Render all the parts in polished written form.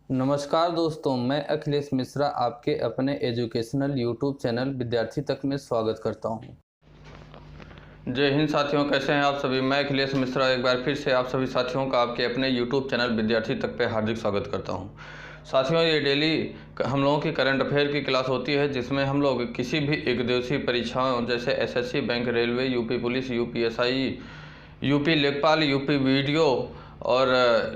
नमस्कार दोस्तों, मैं अखिलेश मिश्रा आपके अपने एजुकेशनल यूट्यूब चैनल विद्यार्थी तक में स्वागत करता हूं। जय हिंद साथियों, कैसे हैं आप सभी। मैं अखिलेश मिश्रा एक बार फिर से आप सभी साथियों का आपके अपने यूट्यूब चैनल विद्यार्थी तक पे हार्दिक स्वागत करता हूं। साथियों, ये डेली हम लोगों की करंट अफेयर की क्लास होती है जिसमें हम लोग किसी भी एक दिवसीय परीक्षाओं जैसे SSC, bank, railway, UP police, UPSI, UP लेखपाल, यूपी वीडियो और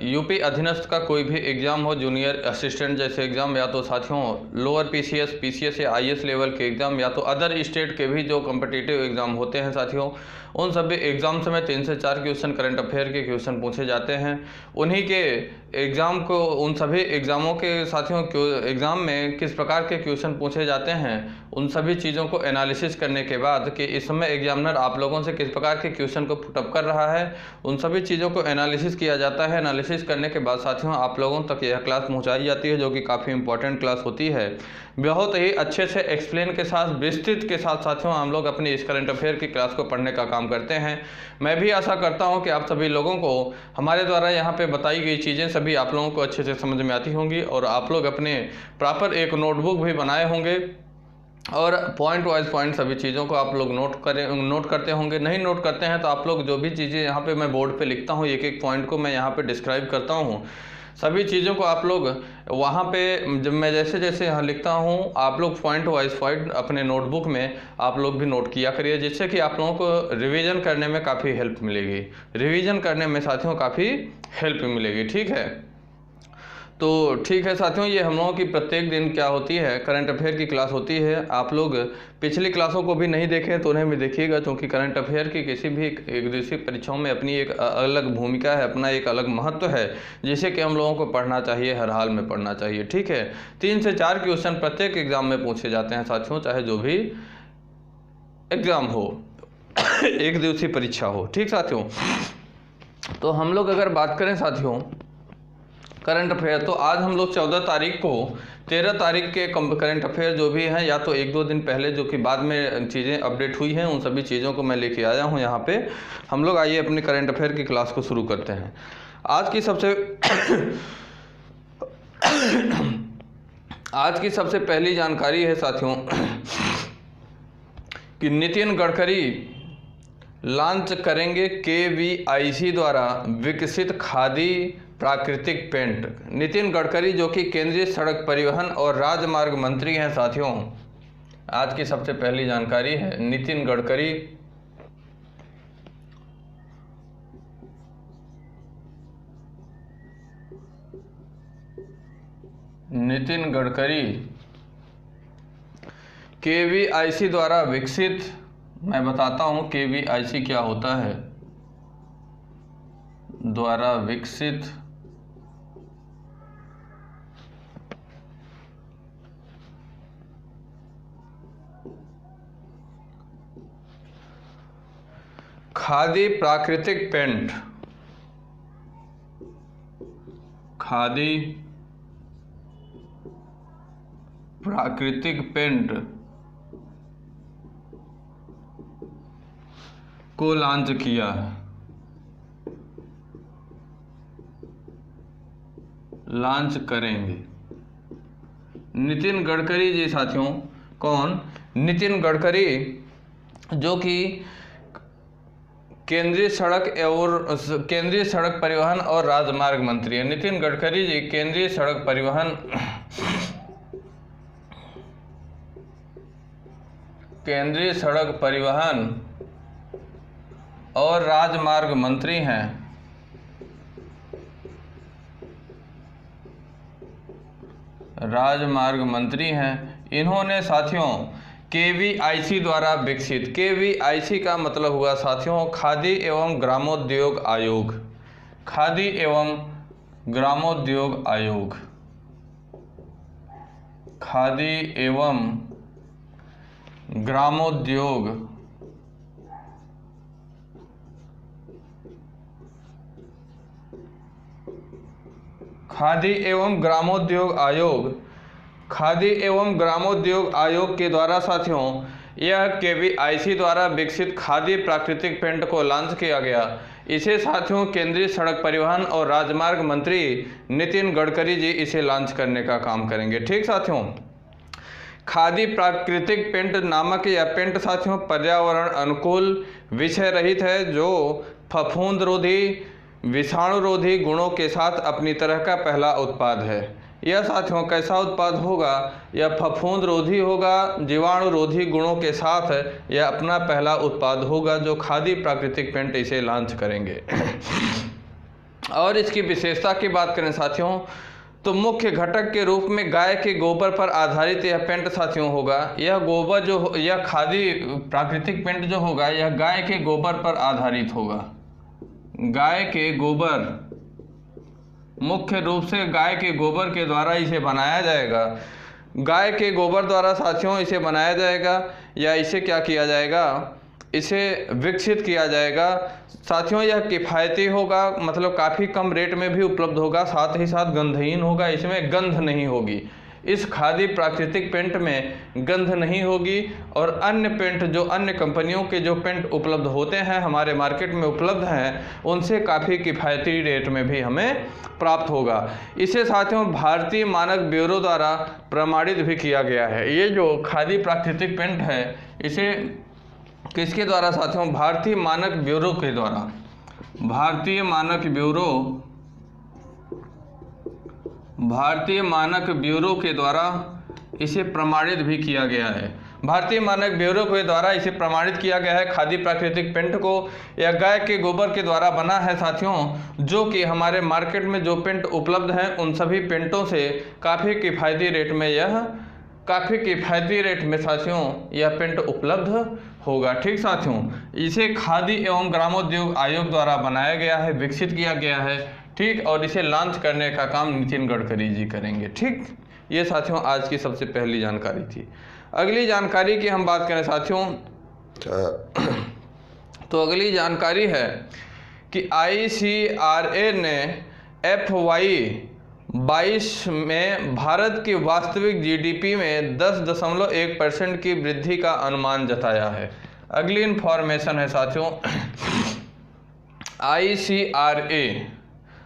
यूपी अधीनस्थ का कोई भी एग्ज़ाम हो, जूनियर असिस्टेंट जैसे एग्ज़ाम, या तो साथियों लोअर पीसीएस या आईएएस लेवल के एग्ज़ाम, या तो अदर स्टेट के भी जो कम्पिटिटिव एग्ज़ाम होते हैं साथियों, उन सभी एग्ज़ाम्स में 3 से 4 क्वेश्चन करंट अफेयर के क्वेश्चन पूछे जाते हैं। उन्हीं के एग्ज़ाम को, उन सभी एग्ज़ामों के साथियों एग्ज़ाम में किस प्रकार के क्वेश्चन पूछे जाते हैं, उन सभी चीज़ों को एनालिसिस करने के बाद कि इस समय एग्जामिनर आप लोगों से किस प्रकार के क्वेश्चन को पुटअप कर रहा है, उन सभी चीज़ों को एनालिसिस किया जाता है। एनालिसिस करने के बाद साथियों आप लोगों तक यह क्लास पहुंचाई जाती है, जो कि काफ़ी इंपॉर्टेंट क्लास होती है। बहुत ही अच्छे से एक्सप्लेन के साथ, विस्तृत के साथ साथियों हम लोग अपनी इस करंट अफेयर की क्लास को पढ़ने का काम करते हैं। मैं भी आशा करता हूं कि आप सभी लोगों को हमारे द्वारा यहाँ पे बताई गई चीज़ें सभी आप लोगों को अच्छे से समझ में आती होंगी और आप लोग अपने प्रॉपर एक नोटबुक भी बनाए होंगे और पॉइंट वाइज पॉइंट सभी चीज़ों को आप लोग नोट करते होंगे। नहीं नोट करते हैं तो आप लोग जो भी चीज़ें यहाँ पे मैं बोर्ड पे लिखता हूँ, एक एक पॉइंट को मैं यहाँ पे डिस्क्राइब करता हूँ, सभी चीज़ों को आप लोग वहाँ पे जब मैं जैसे जैसे यहाँ लिखता हूँ आप लोग पॉइंट वाइज पॉइंट अपने नोटबुक में आप लोग भी नोट किया करिए, जिससे कि आप लोगों को रिवीजन करने में काफ़ी हेल्प मिलेगी। रिवीजन करने में साथियों काफ़ी हेल्प मिलेगी, ठीक है। तो ठीक है साथियों, ये हम लोगों की प्रत्येक दिन क्या होती है, करंट अफेयर की क्लास होती है। आप लोग पिछली क्लासों को भी नहीं देखें तो उन्हें भी देखिएगा, क्योंकि करंट अफेयर की किसी भी एक दिवसीय परीक्षाओं में अपनी एक अलग भूमिका है, अपना एक अलग महत्व है, जिसे कि हम लोगों को पढ़ना चाहिए, हर हाल में पढ़ना चाहिए, ठीक है। 3 से 4 क्वेश्चन प्रत्येक एग्जाम में पूछे जाते हैं साथियों, चाहे जो भी एग्जाम हो एक दिवसीय परीक्षा हो, ठीक साथियों। तो हम लोग अगर बात करें साथियों करंट अफेयर, तो आज हम लोग 14 तारीख को 13 तारीख के करंट अफेयर जो भी हैं, या तो 1-2 दिन पहले जो कि बाद में चीज़ें अपडेट हुई हैं, उन सभी चीज़ों को मैं लेके आया हूं यहाँ पे। हम लोग आइए अपनी करंट अफेयर की क्लास को शुरू करते हैं। आज की सबसे पहली जानकारी है साथियों कि नितिन गडकरी लॉन्च करेंगे केवीआईसी द्वारा विकसित खादी प्राकृतिक पेंट। नितिन गडकरी जो कि केंद्रीय सड़क परिवहन और राजमार्ग मंत्री हैं साथियों, आज की सबसे पहली जानकारी है नितिन गडकरी केवीआईसी द्वारा विकसित, मैं बताता हूं केवीआईसी क्या होता है, द्वारा विकसित खादी प्राकृतिक पेंट, खादी प्राकृतिक पेंट को लॉन्च किया है, लॉन्च करेंगे नितिन गडकरी जी साथियों। कौन? नितिन गडकरी जो कि केंद्रीय सड़क परिवहन और राजमार्ग मंत्री है। नितिन गडकरी जी केंद्रीय सड़क परिवहन और राजमार्ग मंत्री हैं। राजमार्ग मंत्री हैं। इन्होंने साथियों केवीआईसी द्वारा विकसित, केवीआईसी का मतलब हुआ साथियों खादी एवं ग्रामोद्योग आयोग, खादी एवं ग्रामोद्योग आयोग, खादी एवं ग्रामोद्योग आयोग, खादी एवं ग्रामोद्योग आयोग के द्वारा साथियों यह केवीआईसी द्वारा विकसित खादी प्राकृतिक पेंट को लॉन्च किया गया। इसे साथियों केंद्रीय सड़क परिवहन और राजमार्ग मंत्री नितिन गडकरी जी इसे लॉन्च करने का काम करेंगे। ठीक साथियों, खादी प्राकृतिक पेंट नामक यह पेंट साथियों पर्यावरण अनुकूल, विषय रहित है, जो फफूंद रोधी, विषाणु रोधी गुणों के साथ अपनी तरह का पहला उत्पाद है। यह साथियों कैसा उत्पाद होगा? यह फफूंद रोधी होगा, जीवाणु रोधी गुणों के साथ यह अपना पहला उत्पाद होगा, जो खादी प्राकृतिक पेंट इसे लॉन्च करेंगे। और इसकी विशेषता की बात करें साथियों, तो मुख्य घटक के रूप में गाय के गोबर पर आधारित यह पेंट साथियों होगा। यह गोबर जो यह खादी प्राकृतिक पेंट जो होगा, यह गाय के गोबर पर आधारित होगा। गाय के गोबर, मुख्य रूप से गाय के गोबर के द्वारा इसे बनाया जाएगा। गाय के गोबर द्वारा साथियों इसे बनाया जाएगा, या इसे क्या किया जाएगा, इसे विकसित किया जाएगा। साथियों यह किफ़ायती होगा, मतलब काफ़ी कम रेट में भी उपलब्ध होगा, साथ ही साथ गंधहीन होगा, इसमें गंध नहीं होगी। इस खादी प्राकृतिक पेंट में गंध नहीं होगी। और अन्य पेंट जो अन्य कंपनियों के जो पेंट उपलब्ध होते हैं, हमारे मार्केट में उपलब्ध हैं, उनसे काफ़ी किफ़ायती रेट में भी हमें प्राप्त होगा। इसे साथियों भारतीय मानक ब्यूरो द्वारा प्रमाणित भी किया गया है। ये जो खादी प्राकृतिक पेंट है, इसे किसके द्वारा साथियों? भारतीय मानक ब्यूरो के द्वारा, भारतीय मानक ब्यूरो के द्वारा इसे प्रमाणित भी किया गया है। भारतीय मानक ब्यूरो के द्वारा इसे प्रमाणित किया गया है खादी प्राकृतिक पेंट को। यह गाय के गोबर के द्वारा बना है साथियों, जो कि हमारे मार्केट में जो पेंट उपलब्ध हैं उन सभी पेंटों से काफ़ी किफ़ायती रेट में साथियों यह पेंट उपलब्ध होगा। ठीक साथियों, इसे खादी एवं ग्रामोद्योग आयोग द्वारा बनाया गया है, विकसित किया गया है। ठीक, और इसे लॉन्च करने का काम नितिन गडकरी जी करेंगे। ठीक, ये साथियों आज की सबसे पहली जानकारी थी। अगली जानकारी की हम बात करें साथियों, तो अगली जानकारी है कि ICRA ने FY22 में भारत की वास्तविक GDP में 10.1% की वृद्धि का अनुमान जताया है। अगली इन्फॉर्मेशन है साथियों, ICRA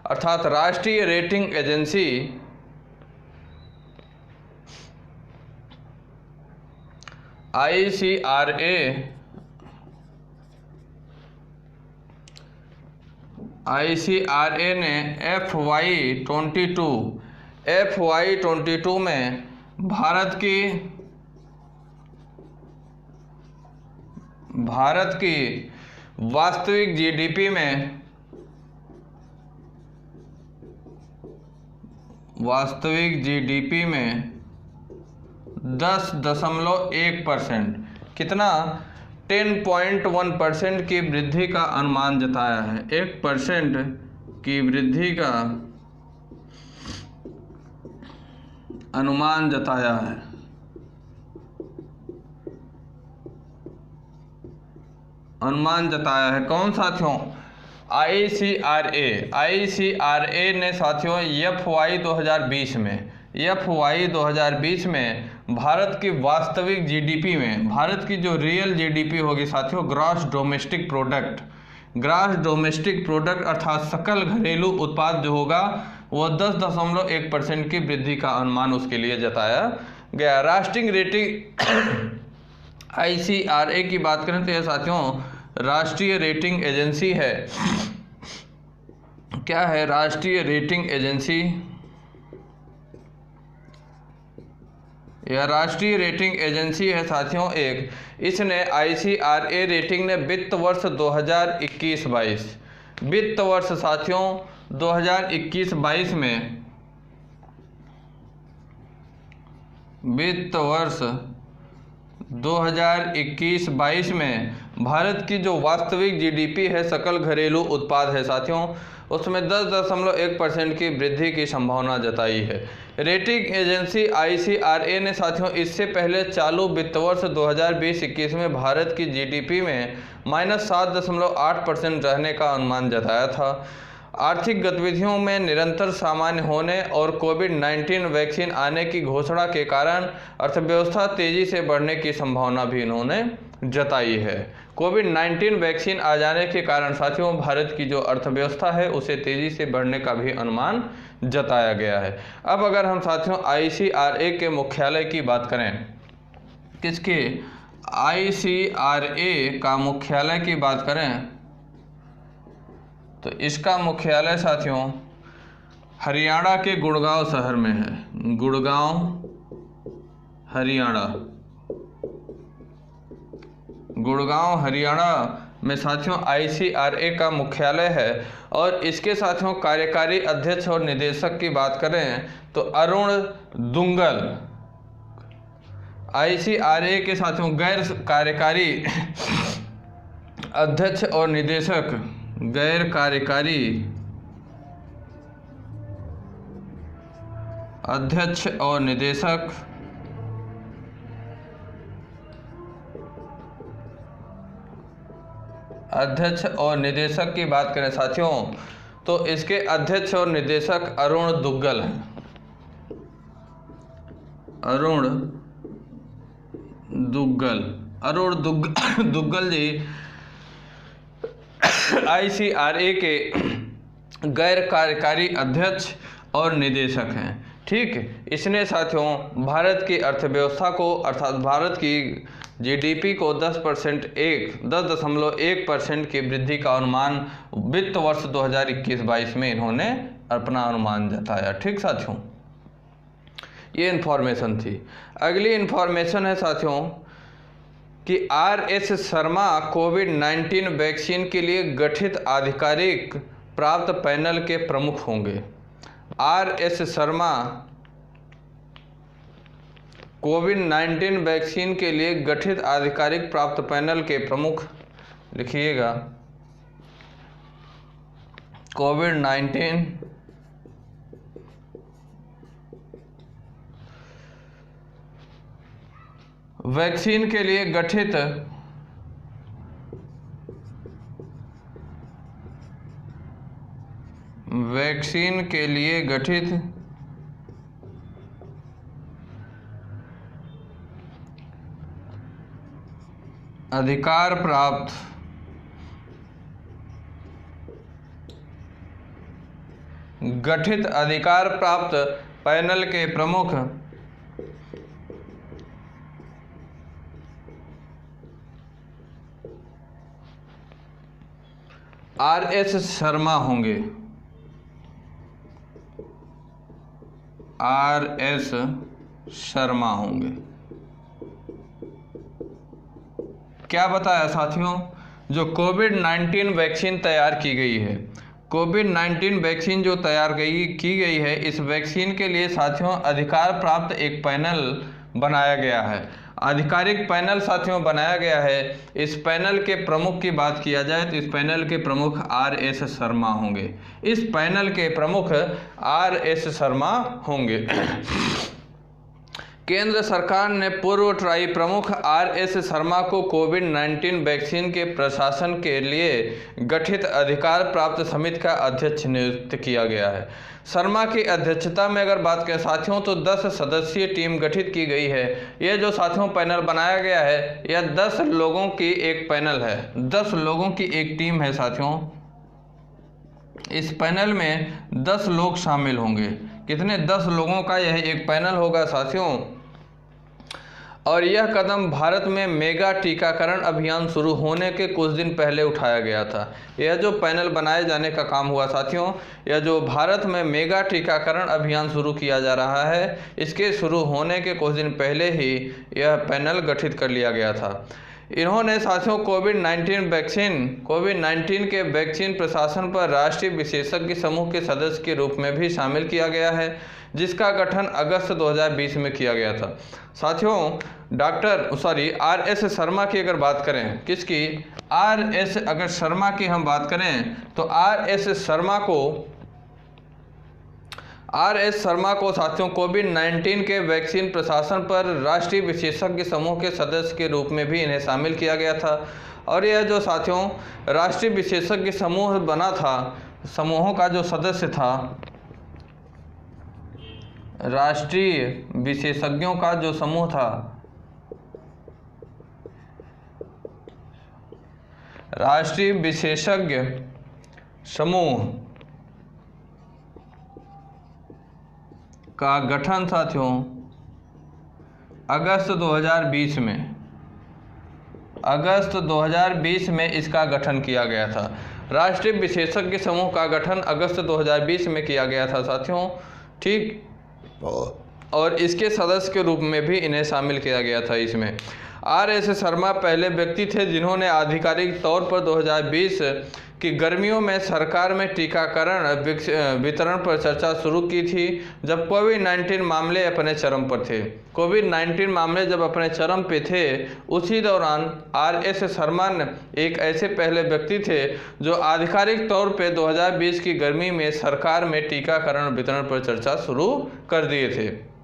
अर्थात राष्ट्रीय रेटिंग एजेंसी ICRA ने FY22 में भारत की वास्तविक GDP में 10.1% कितना 10.1% की वृद्धि का अनुमान जताया है। 1% की वृद्धि का अनुमान जताया है। कौन साथियों? ICRA ने साथियों FY 2020 में भारत की वास्तविक GDP में, भारत की जो रियल GDP होगी साथियों, ग्रॉस डोमेस्टिक प्रोडक्ट अर्थात सकल घरेलू उत्पाद जो होगा वो 10.1% की वृद्धि का अनुमान उसके लिए जताया गया। राष्ट्रीय रेटिंग ICRA की बात करें तो यह साथियों राष्ट्रीय रेटिंग एजेंसी है। क्या है? राष्ट्रीय रेटिंग एजेंसी। यह राष्ट्रीय रेटिंग एजेंसी है साथियों एक। इसने ICRA रेटिंग ने वित्त वर्ष 2021-22 वित्त वर्ष साथियों 2021-22 में, वित्त वर्ष 2021-22 में भारत की जो वास्तविक GDP है, सकल घरेलू उत्पाद है साथियों, उसमें 10.1% की वृद्धि की संभावना जताई है। रेटिंग एजेंसी ICRA ने साथियों इससे पहले चालू वित्त वर्ष 2020-21 में भारत की GDP में -7.8% रहने का अनुमान जताया था। आर्थिक गतिविधियों में निरंतर सामान्य होने और कोविड-19 वैक्सीन आने की घोषणा के कारण अर्थव्यवस्था तेजी से बढ़ने की संभावना भी इन्होंने जताई है। कोविड-19 वैक्सीन आ जाने के कारण साथियों भारत की जो अर्थव्यवस्था है उसे तेजी से बढ़ने का भी अनुमान जताया गया है। अब अगर हम साथियों ICRA के मुख्यालय की बात करें, किसके ICRA का मुख्यालय की बात करें तो इसका मुख्यालय साथियों हरियाणा के गुड़गांव शहर में है। गुड़गांव हरियाणा, गुड़गांव हरियाणा में साथियों ICRA का मुख्यालय है। और इसके साथियों कार्यकारी अध्यक्ष और निदेशक की बात करें तो अरुण दुग्गल। ICRA के साथियों गैर कार्यकारी अध्यक्ष और निदेशक, गैर कार्यकारी अध्यक्ष और निदेशक की बात करें साथियों तो इसके अध्यक्ष और निदेशक अरुण दुग्गल हैं। अरुण दुग्गल जी ICRA के गैर कार्यकारी अध्यक्ष और निदेशक हैं। ठीक, इसने साथियों भारत की अर्थव्यवस्था को अर्थात भारत की GDP को 10.1% की वृद्धि का अनुमान वित्त वर्ष 2021-22 में इन्होंने अपना अनुमान जताया। ठीक साथियों, ये इन्फॉर्मेशन थी। अगली इन्फॉर्मेशन है साथियों कि RS शर्मा कोविड-19 वैक्सीन के लिए गठित आधिकारिक प्राप्त पैनल के प्रमुख होंगे। RS शर्मा कोविड-19 वैक्सीन के लिए गठित आधिकारिक प्राप्त पैनल के प्रमुख, लिखिएगा कोविड-19 वैक्सीन के लिए गठित अधिकार प्राप्त पैनल के प्रमुख RS शर्मा होंगे। RS शर्मा होंगे। क्या बताया साथियों, जो कोविड-19 वैक्सीन तैयार की गई है, कोविड-19 वैक्सीन जो तैयार की गई है, इस वैक्सीन के लिए साथियों अधिकार प्राप्त एक पैनल बनाया गया है। आधिकारिक पैनल साथियों बनाया गया है। इस पैनल के प्रमुख की बात किया जाए तो इस पैनल के प्रमुख RS शर्मा होंगे। इस पैनल के प्रमुख RS शर्मा होंगे। केंद्र सरकार ने पूर्व ट्राई प्रमुख RS शर्मा को कोविड-19 वैक्सीन के प्रशासन के लिए गठित अधिकार प्राप्त समिति का अध्यक्ष नियुक्त किया गया है। शर्मा की अध्यक्षता में अगर बात करें साथियों तो 10 सदस्यीय टीम गठित की गई है। यह जो साथियों पैनल बनाया गया है यह 10 लोगों की एक पैनल है, 10 लोगों की एक टीम है साथियों। इस पैनल में 10 लोग शामिल होंगे। कितने? 10 लोगों का यह एक पैनल होगा साथियों। और यह कदम भारत में मेगा टीकाकरण अभियान शुरू होने के कुछ दिन पहले उठाया गया था। यह जो पैनल बनाए जाने का काम हुआ साथियों, यह जो भारत में मेगा टीकाकरण अभियान शुरू किया जा रहा है, इसके शुरू होने के कुछ दिन पहले ही यह पैनल गठित कर लिया गया था। इन्होंने साथियों कोविड-19 के वैक्सीन प्रशासन पर राष्ट्रीय विशेषज्ञ समूह के सदस्य के रूप में भी शामिल किया गया है, जिसका गठन अगस्त 2020 में किया गया था। साथियों RS शर्मा की अगर बात करें, किसकी? अगर शर्मा की हम बात करें तो RS शर्मा को साथियों कोविड-19 के वैक्सीन प्रशासन पर राष्ट्रीय विशेषज्ञ समूह के सदस्य के रूप में भी इन्हें शामिल किया गया था। और यह जो साथियों राष्ट्रीय विशेषज्ञ समूह बना था, समूहों का जो सदस्य था, राष्ट्रीय विशेषज्ञों का जो समूह था, राष्ट्रीय विशेषज्ञ समूह का गठन साथियों अगस्त 2020 में इसका गठन किया गया था। राष्ट्रीय विशेषज्ञ समूह का गठन अगस्त 2020 में किया गया था साथियों, ठीक। और इसके सदस्य के रूप में भी इन्हें शामिल किया गया था। इसमें RS शर्मा पहले व्यक्ति थे जिन्होंने आधिकारिक तौर पर 2020 की गर्मियों में सरकार में टीकाकरण वितरण पर चर्चा शुरू की थी, जब कोविड-19 मामले अपने चरम पर थे। कोविड-19 मामले जब अपने चरम पे थे, उसी दौरान RS शर्मा एक ऐसे पहले व्यक्ति थे जो आधिकारिक तौर पे 2020 की गर्मी में सरकार में टीकाकरण वितरण पर चर्चा शुरू कर दिए थे।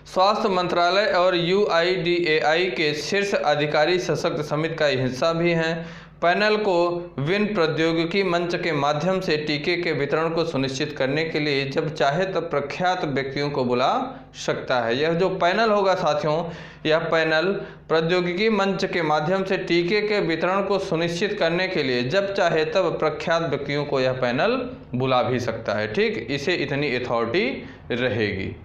स्वास्थ्य मंत्रालय और UIDAI के शीर्ष अधिकारी सशक्त समिति का हिस्सा भी हैं। पैनल को विन प्रौद्योगिकी मंच के माध्यम से टीके के वितरण को सुनिश्चित करने के लिए जब चाहे तब प्रख्यात व्यक्तियों को बुला सकता है। यह जो पैनल होगा साथियों, यह पैनल प्रौद्योगिकी मंच के माध्यम से टीके के वितरण को सुनिश्चित करने के लिए जब चाहे तब प्रख्यात व्यक्तियों को यह पैनल बुला भी सकता है, ठीक। इसे इतनी अथॉरिटी रहेगी।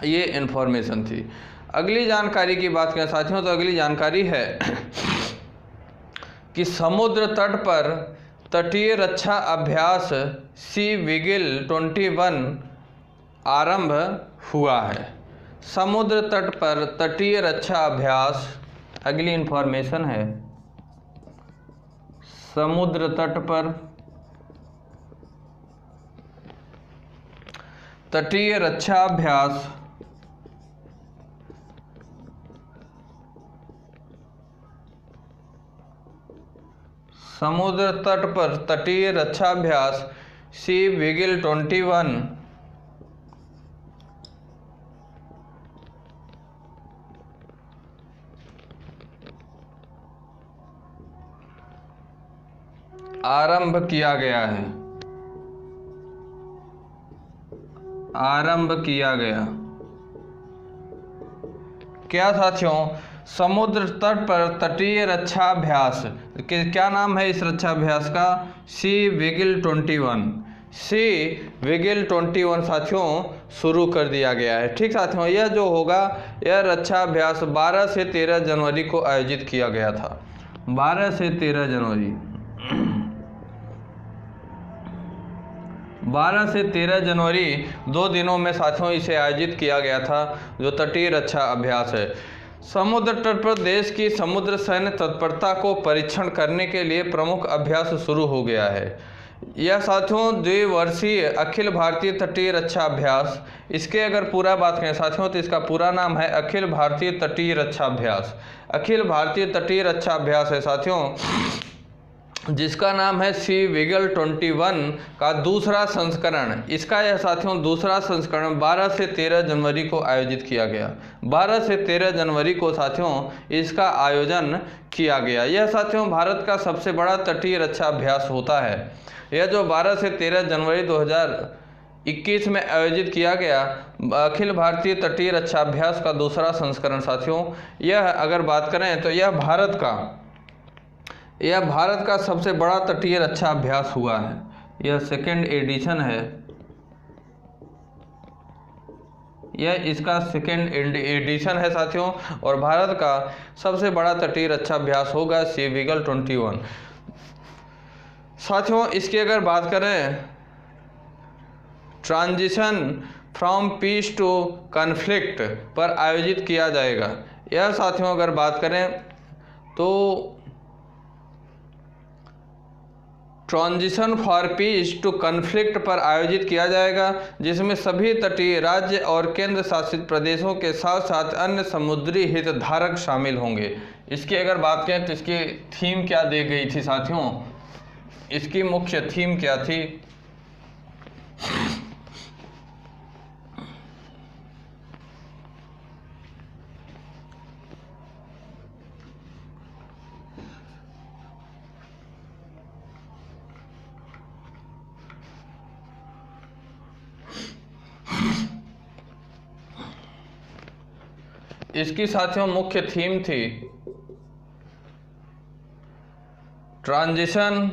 ये इन्फॉर्मेशन थी। अगली जानकारी की बात करें साथियों, तो अगली जानकारी है कि समुद्र तट पर तटीय रक्षा अभ्यास सी विगिल 21 आरंभ हुआ है। समुद्र तट पर तटीय रक्षा अभ्यास, अगली इन्फॉर्मेशन है, समुद्र तट पर तटीय रक्षा अभ्यास समुद्र तट पर तटीय रक्षा अभ्यास सी विगिल 21 आरंभ किया गया है। आरंभ किया गया क्या साथियों? समुद्र तट पर तटीय रक्षा अभ्यास के क्या नाम है इस रक्षा अभ्यास का? सी विगिल 21। सी विगिल 21 साथियों शुरू कर दिया गया है, ठीक साथियों। यह जो होगा, यह रक्षा अभ्यास 12 से 13 जनवरी को आयोजित किया गया था। 12 से 13 जनवरी 12 से 13 जनवरी 2 दिनों में साथियों इसे आयोजित किया गया था, जो तटीय रक्षा अभ्यास है। समुद्र तट पर देश की समुद्र सैन्य तत्परता को परीक्षण करने के लिए प्रमुख अभ्यास शुरू हो गया है। यह साथियों द्विवर्षीय अखिल भारतीय तटीय रक्षा अभ्यास, इसके अगर पूरा बात करें साथियों तो इसका पूरा नाम है अखिल भारतीय तटीय रक्षा अभ्यास। अखिल भारतीय तटीय रक्षा अभ्यास है साथियों, जिसका नाम है सी विगिल 21 का दूसरा संस्करण। इसका यह साथियों दूसरा संस्करण 12 से 13 जनवरी को आयोजित किया गया। 12 से 13 जनवरी को साथियों इसका आयोजन किया गया। यह साथियों भारत का सबसे बड़ा तटीय रक्षा अभ्यास होता है। यह जो 12 से 13 जनवरी 2021 में आयोजित किया गया अखिल भारतीय तटीय रक्षा अभ्यास का दूसरा संस्करण साथियों, यह अगर बात करें तो यह भारत का सबसे बड़ा तटीय रक्षा अभ्यास हुआ है। यह सेकेंड एडिशन है, यह इसका सेकेंड एडिशन है साथियों, और भारत का सबसे बड़ा तटीय रक्षा अभ्यास होगा सी विगिल 21। साथियों इसकी अगर बात करें, transition from peace to conflict पर आयोजित किया जाएगा। यह साथियों अगर बात करें तो transition for peace to conflict पर आयोजित किया जाएगा, जिसमें सभी तटीय राज्य और केंद्र शासित प्रदेशों के साथ साथ अन्य समुद्री हितधारक शामिल होंगे। इसकी अगर बात करें तो इसकी थीम क्या दी गई थी साथियों? इसकी मुख्य थीम क्या थी? इसकी साथियों मुख्य थीम थी transition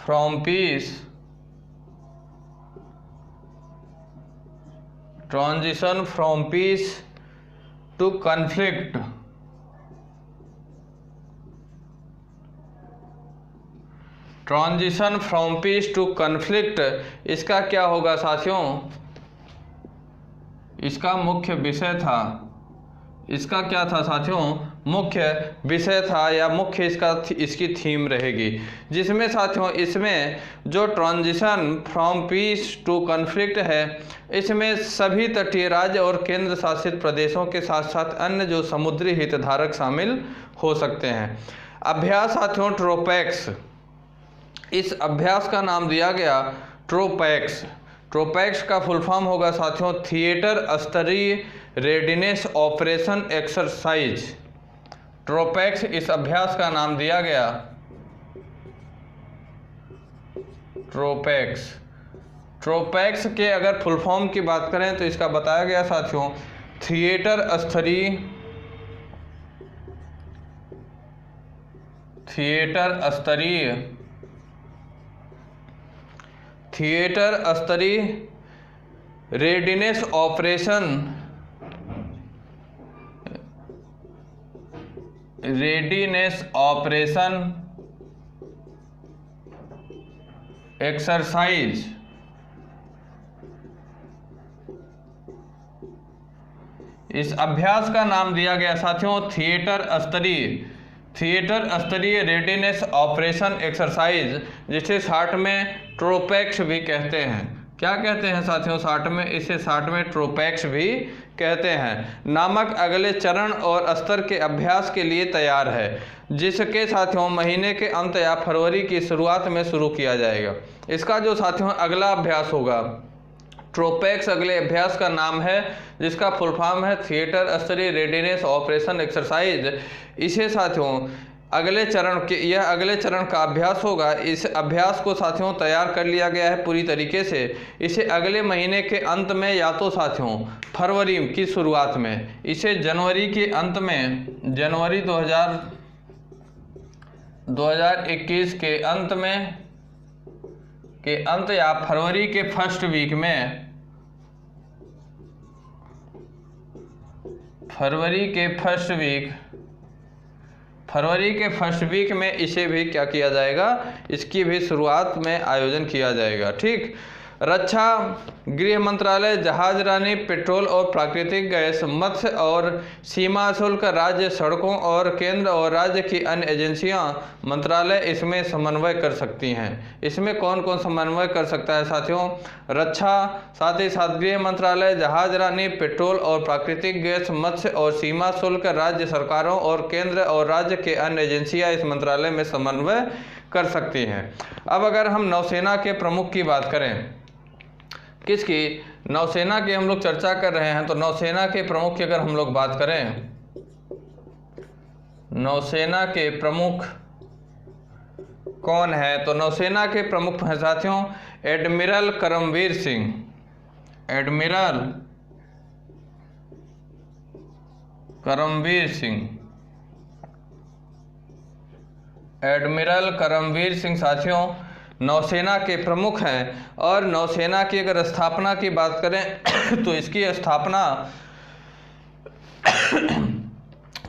from peace to conflict. Transition from peace to conflict, इसका क्या होगा साथियों? इसका मुख्य विषय था, इसका क्या था साथियों? मुख्य विषय था या मुख्य इसकी थीम रहेगी, जिसमें साथियों इसमें जो transition from peace to conflict है, इसमें सभी तटीय राज्य और केंद्र शासित प्रदेशों के साथ साथ अन्य जो समुद्री हितधारक शामिल हो सकते हैं। अभ्यास साथियों ट्रोपैक्स, इस अभ्यास का नाम दिया गया ट्रोपैक्स। ट्रोपैक्स का फुल फॉर्म होगा साथियों थिएटर स्तरीय रेडिनेस ऑपरेशन एक्सरसाइज। ट्रोपैक्स, इस अभ्यास का नाम दिया गया ट्रोपैक्स। ट्रोपैक्स के अगर फुल फॉर्म की बात करें तो इसका बताया गया साथियों थिएटर स्तरीय रेडिनेस ऑपरेशन एक्सरसाइज। इस अभ्यास का नाम दिया गया साथियों थिएटर स्तरीय रेडिनेस ऑपरेशन एक्सरसाइज, जिसे शार्ट में ट्रोपैक्स भी कहते हैं। क्या कहते हैं साथियों शार्ट में? इसे शार्ट में ट्रोपैक्स भी कहते हैं। नामक अगले चरण और स्तर के अभ्यास के लिए तैयार है, जिसके साथियों महीने के अंत या फरवरी की शुरुआत में शुरू किया जाएगा। इसका जो साथियों अगला अभ्यास होगा ट्रोपैक्स, अगले अभ्यास का नाम है जिसका फुल फॉर्म है थिएटर स्तरीय रेडिनेस ऑपरेशन एक्सरसाइज। इसे साथियों अगले चरण का अभ्यास होगा। इस अभ्यास को साथियों तैयार कर लिया गया है पूरी तरीके से। इसे अगले महीने के अंत में या तो साथियों फरवरी की शुरुआत में, इसे जनवरी के अंत में, जनवरी 2021 के अंत या फरवरी के फर्स्ट वीक में, फरवरी के फर्स्ट वीक में इसे भी क्या किया जाएगा? इसकी भी शुरुआत में आयोजन किया जाएगा। ठीक। रक्षा, गृह मंत्रालय, जहाजरानी, पेट्रोल और प्राकृतिक गैस, मत्स्य और सीमा शुल्क, राज्य सड़कों और केंद्र और राज्य की अन्य एजेंसियां, मंत्रालय इसमें समन्वय कर सकती हैं। इसमें कौन कौन समन्वय कर सकता है साथियों? रक्षा, साथ ही साथ गृह मंत्रालय, जहाजरानी, पेट्रोल और प्राकृतिक गैस, मत्स्य और सीमा शुल्क, राज्य सरकारों और केंद्र और राज्य के अन्य एजेंसियां इस मंत्रालय में समन्वय कर सकती हैं। अब अगर हम नौसेना के प्रमुख की बात करें, किसकी? नौसेना की हम लोग चर्चा कर रहे हैं, तो नौसेना के प्रमुख की अगर हम लोग बात करें, नौसेना के प्रमुख कौन है? तो नौसेना के प्रमुख हैं साथियों एडमिरल करमवीर सिंह। एडमिरल करमवीर सिंह साथियों नौसेना के प्रमुख हैं। और नौसेना की अगर स्थापना की बात करें तो इसकी स्थापना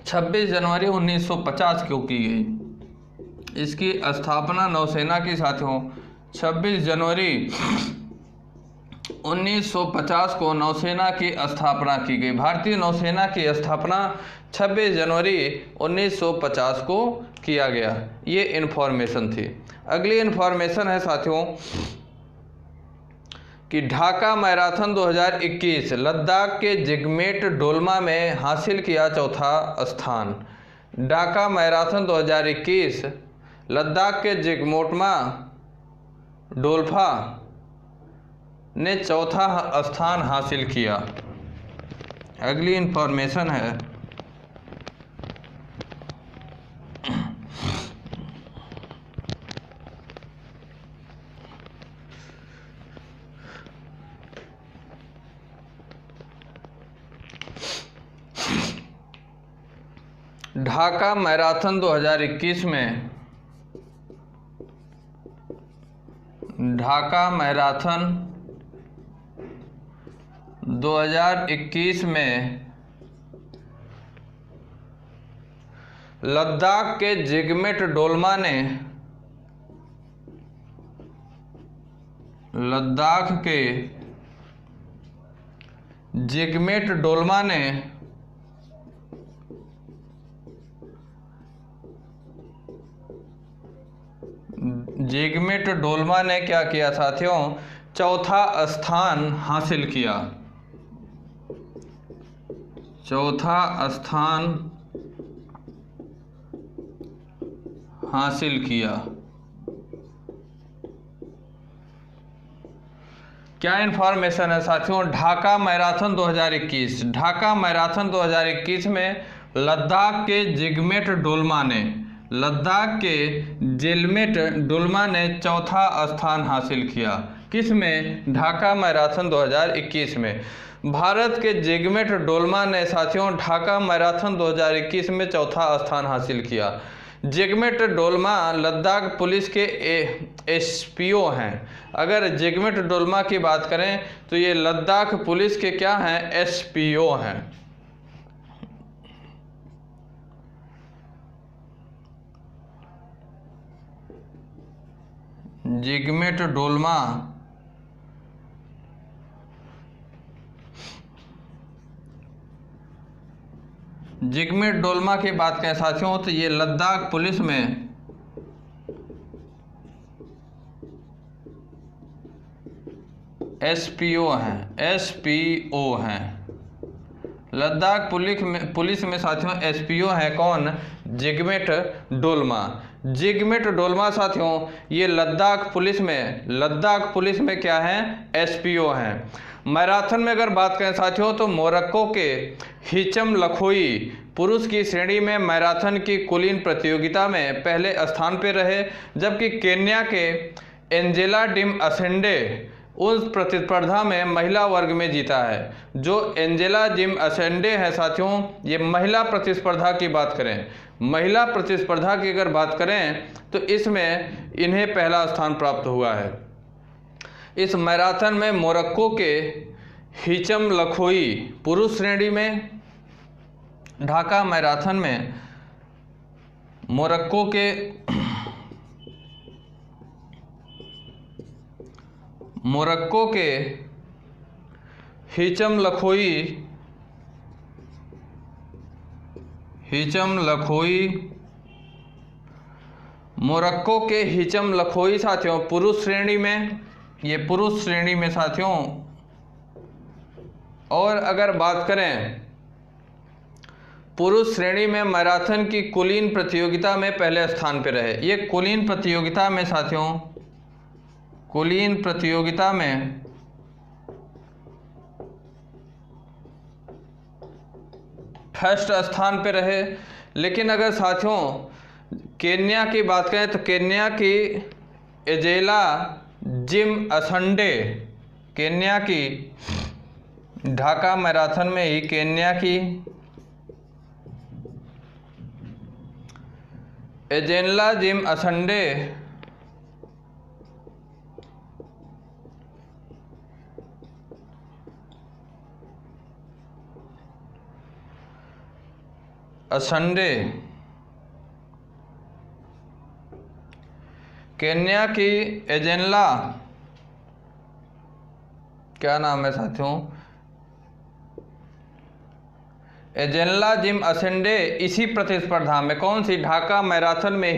26 जनवरी 1950 को की गई। इसकी स्थापना नौसेना की साथियों 26 जनवरी 1950 को नौसेना की स्थापना की गई। भारतीय नौसेना की स्थापना 26 जनवरी 1950 को किया गया। ये इन्फॉर्मेशन थी। अगली इन्फॉर्मेशन है साथियों कि ढाका मैराथन 2021 लद्दाख के जिगमेट डोलमा में हासिल किया चौथा स्थान। ढाका मैराथन 2021 लद्दाख के जिगमोटमा डोल्फा ने चौथा स्थान हासिल किया। अगली इन्फॉर्मेशन है ढाका मैराथन 2021 में, ढाका मैराथन 2021 में लद्दाख के जिगमेट डोलमा ने, लद्दाख के जिगमेट डोलमा ने जिगमेट डोलमा ने क्या किया साथियों, चौथा स्थान हासिल किया, चौथा स्थान हासिल किया। क्या इन्फॉर्मेशन है साथियों, ढाका मैराथन 2021, ढाका मैराथन 2021 में लद्दाख के जिगमेट डोलमा ने, लद्दाख के जिगमेट डोलमा ने चौथा स्थान हासिल किया। किस में? ढाका मैराथन 2021 में। भारत के जिगमेट डोलमा ने साथियों ढाका मैराथन 2021 में चौथा स्थान हासिल किया। जिगमेट डोलमा लद्दाख पुलिस के एसपीओ हैं। अगर जिगमेट डोलमा की बात करें तो ये लद्दाख पुलिस के क्या हैं? एसपीओ हैं। जिगमेट डोलमा जिगमेट डोलमा की बात करें साथियों तो ये लद्दाख पुलिस में एसपीओ हैं, एसपीओ हैं। लद्दाख पुलिस में साथियों एसपीओ हैं कौन? जिगमेट डोलमा। जिगमेट डोलमा साथियों ये लद्दाख पुलिस में क्या हैं? एसपीओ हैं। मैराथन में अगर बात करें साथियों तो मोरक्को के हिचम लखोई पुरुष की श्रेणी में मैराथन की कुलीन प्रतियोगिता में पहले स्थान पर रहे, जबकि केन्या के एंजेला डिम असेंडे उस प्रतिस्पर्धा में महिला वर्ग में जीता है। जो एंजेला जिम असेंडे है साथियों ये महिला प्रतिस्पर्धा की बात करें, महिला प्रतिस्पर्धा की अगर बात करें तो इसमें इन्हें पहला स्थान प्राप्त हुआ है। इस मैराथन में मोरक्को के हिचम लखोई पुरुष श्रेणी में, ढाका मैराथन में मोरक्को के हिचम मोरक्को के हिचम लखोई साथियों पुरुष श्रेणी में, ये पुरुष श्रेणी में साथियों। और अगर बात करें पुरुष श्रेणी में मैराथन की कुलीन प्रतियोगिता में पहले स्थान पर रहे। ये कुलीन प्रतियोगिता में साथियों, कुलीन प्रतियोगिता में फर्स्ट स्थान पे रहे। लेकिन अगर साथियों केन्या की बात करें तो केन्या की एजेला जिम असंडे, केन्या की ढाका मैराथन में ही केन्या की एजेला जिम असंडे केन्या की एजेला, क्या नाम है साथियों? एजेला जिम असेंडे इसी प्रतिस्पर्धा में कौन सी? ढाका मैराथन में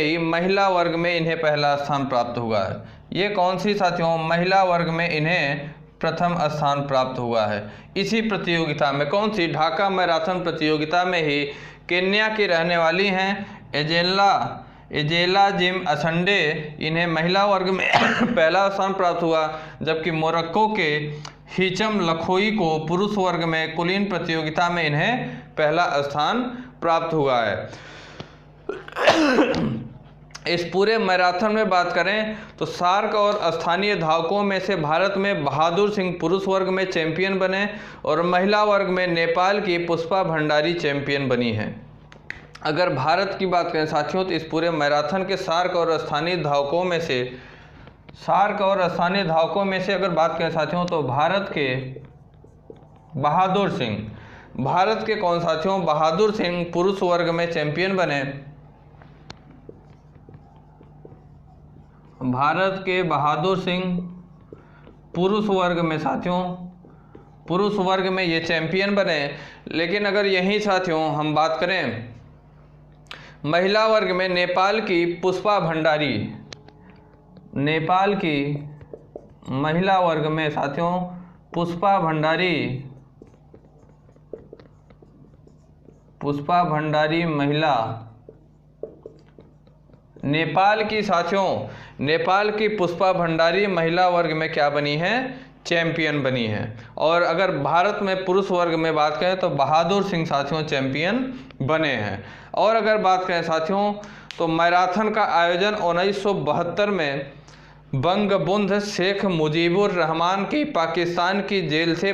ही महिला वर्ग में इन्हें पहला स्थान प्राप्त हुआ है। ये कौन सी साथियों? महिला वर्ग में इन्हें प्रथम स्थान प्राप्त हुआ है। इसी प्रतियोगिता में कौन सी? ढाका मैराथन प्रतियोगिता में ही केन्या की रहने वाली हैं एजेला जिम असंडे, इन्हें महिला वर्ग में पहला स्थान प्राप्त हुआ, जबकि मोरक्को के हिचम लखोई को पुरुष वर्ग में कुलीन प्रतियोगिता में इन्हें पहला स्थान प्राप्त हुआ है। इस पूरे मैराथन में बात करें तो सार्क और स्थानीय धावकों में से भारत में बहादुर सिंह पुरुष वर्ग में चैंपियन बने और महिला वर्ग में नेपाल की पुष्पा भंडारी चैंपियन बनी हैं। अगर भारत की बात करें साथियों तो इस पूरे मैराथन के सार्क और स्थानीय धावकों में से अगर बात करें साथियों तो भारत के कौन साथियों बहादुर सिंह पुरुष वर्ग में चैंपियन बने। भारत के बहादुर सिंह पुरुष वर्ग में साथियों पुरुष वर्ग में ये चैंपियन बने। लेकिन अगर यहीं साथियों हम बात करें महिला वर्ग में नेपाल की पुष्पा भंडारी, नेपाल की महिला वर्ग में साथियों पुष्पा भंडारी महिला नेपाल की पुष्पा भंडारी महिला वर्ग में क्या बनी है, चैंपियन बनी है। और अगर भारत में पुरुष वर्ग में बात करें तो बहादुर सिंह साथियों चैंपियन बने हैं। और अगर बात करें साथियों तो मैराथन का आयोजन 1972 में बंगबंधु शेख मुजीबुर रहमान की पाकिस्तान की जेल से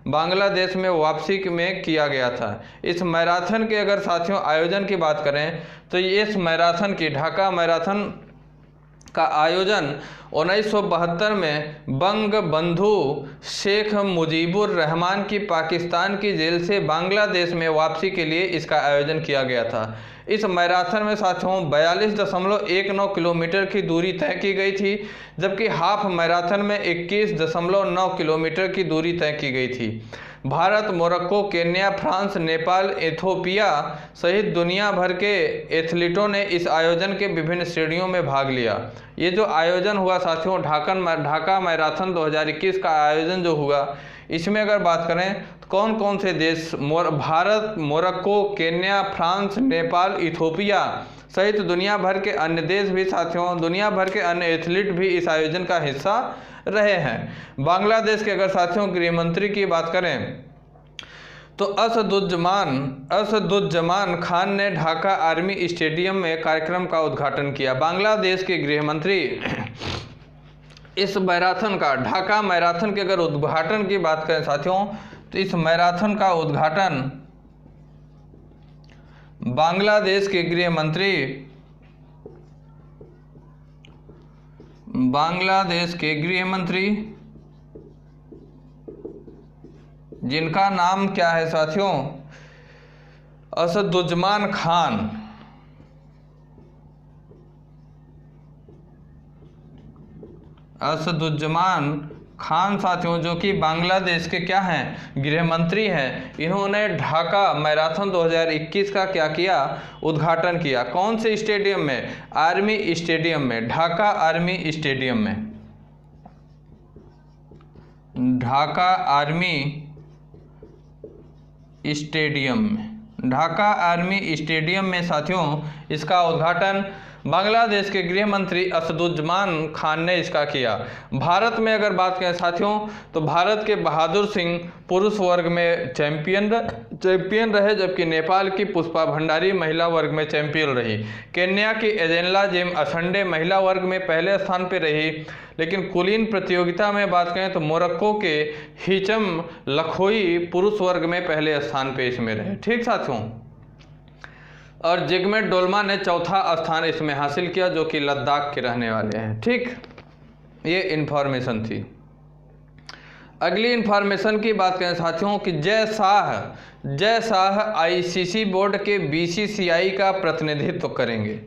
बांग्लादेश में वापसी में किया गया था। इस मैराथन के अगर साथियों आयोजन की बात करें तो इस मैराथन की ढाका मैराथन का आयोजन 1972 में बंगबंधु शेख मुजीबुर रहमान की पाकिस्तान की जेल से बांग्लादेश में वापसी के लिए इसका आयोजन किया गया था। इस मैराथन में साथियों 42.19 किलोमीटर की दूरी तय की गई थी, जबकि हाफ मैराथन में 21.9 किलोमीटर की दूरी तय की गई थी। Bharat, Morocco, Kenya, France, Nepal, Ethiopia सहित दुनिया भर के एथलीटों ने इस आयोजन के विभिन्न श्रेणियों में भाग लिया। ये जो आयोजन हुआ साथियों ढाका मैराथन 2021 का आयोजन जो हुआ, इसमें अगर बात करें तो कौन कौन से देश Bharat, Morocco, Kenya, France, Nepal, Ethiopia सहित दुनिया भर के अन्य देश भी साथियों दुनिया भर के अन्य एथलीट भी इस आयोजन का हिस्सा रहे हैं। बांग्लादेश के अगर साथियों गृह मंत्री की बात करें तो असदुज्जमान खान ने ढाका आर्मी स्टेडियम में कार्यक्रम का उद्घाटन किया। बांग्लादेश के गृह मंत्री इस मैराथन का ढाका मैराथन के अगर उद्घाटन की बात करें साथियों तो इस मैराथन का उद्घाटन बांग्लादेश के गृह मंत्री जिनका नाम क्या है साथियों असदुज्जमान खान साथियों जो कि बांग्लादेश के क्या हैं गृह मंत्री हैं। इन्होंने ढाका मैराथन 2021 का क्या किया उद्घाटन किया। कौन से स्टेडियम में, आर्मी स्टेडियम में, ढाका आर्मी स्टेडियम में, ढाका आर्मी स्टेडियम में साथियों इसका उद्घाटन बांग्लादेश के गृह मंत्री असदुज्जमान खान ने इसका किया। भारत में अगर बात करें साथियों तो भारत के बहादुर सिंह पुरुष वर्ग में चैंपियन रहे, जबकि नेपाल की पुष्पा भंडारी महिला वर्ग में चैंपियन रही। केन्या की एजेंला जिम असंडे महिला वर्ग में पहले स्थान पर रही। लेकिन कुलीन प्रतियोगिता में बात करें तो मोरक्को के हिचम लखोई पुरुष वर्ग में पहले स्थान पे इसमें रहे। ठीक साथियों, और जिगमेट डोल्मा ने चौथा स्थान इसमें हासिल किया जो कि लद्दाख के रहने वाले हैं। ठीक, ये इन्फॉर्मेशन थी। अगली इन्फॉर्मेशन की बात करें साथियों कि जय शाह आईसीसी बोर्ड के बीसीसीआई का प्रतिनिधित्व करेंगे।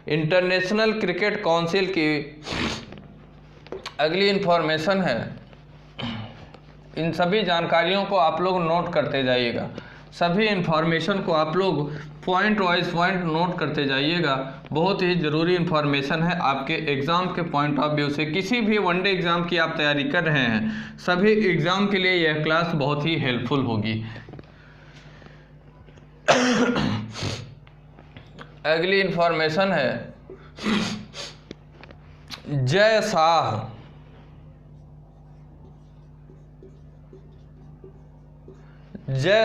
इंटरनेशनल क्रिकेट काउंसिल की अगली इन्फॉर्मेशन है। इन सभी जानकारियों को आप लोग नोट करते जाइएगा, सभी इन्फॉर्मेशन को आप लोग पॉइंट वाइज पॉइंट नोट करते जाइएगा। बहुत ही ज़रूरी इन्फॉर्मेशन है आपके एग्ज़ाम के पॉइंट ऑफ व्यू से। किसी भी वनडे एग्ज़ाम की आप तैयारी कर रहे हैं, सभी एग्ज़ाम के लिए यह क्लास बहुत ही हेल्पफुल होगी। अगली इन्फॉर्मेशन है जय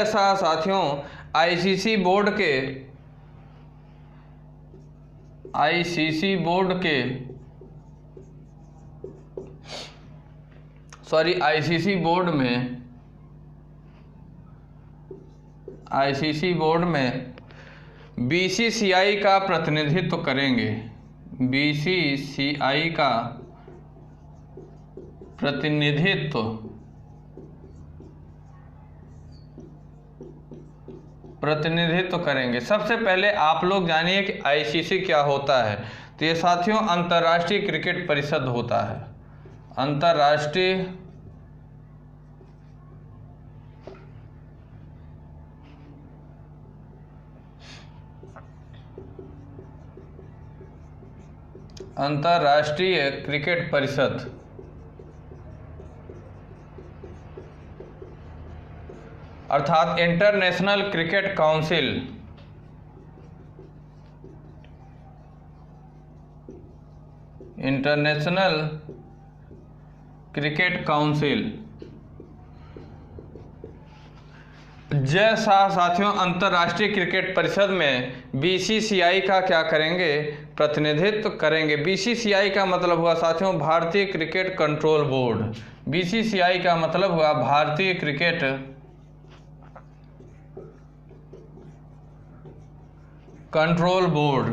शाह साथियों आईसीसी बोर्ड के आईसीसी बोर्ड के आईसीसी बोर्ड में बीसीसीआई का प्रतिनिधित्व करेंगे। बीसीसीआई का प्रतिनिधित्व करेंगे। सबसे पहले आप लोग जानिए कि आईसीसी क्या होता है। तो ये साथियों अंतर्राष्ट्रीय क्रिकेट परिषद होता है। अंतर्राष्ट्रीय क्रिकेट परिषद अर्थात international cricket council. International cricket council. जैसा साथियों अंतर्राष्ट्रीय क्रिकेट परिषद में बीसीसीआई का क्या करेंगे, प्रतिनिधित्व करेंगे। बीसीसीआई का मतलब हुआ साथियों भारतीय क्रिकेट कंट्रोल बोर्ड। बीसीसीआई का मतलब हुआ भारतीय क्रिकेट कंट्रोल बोर्ड।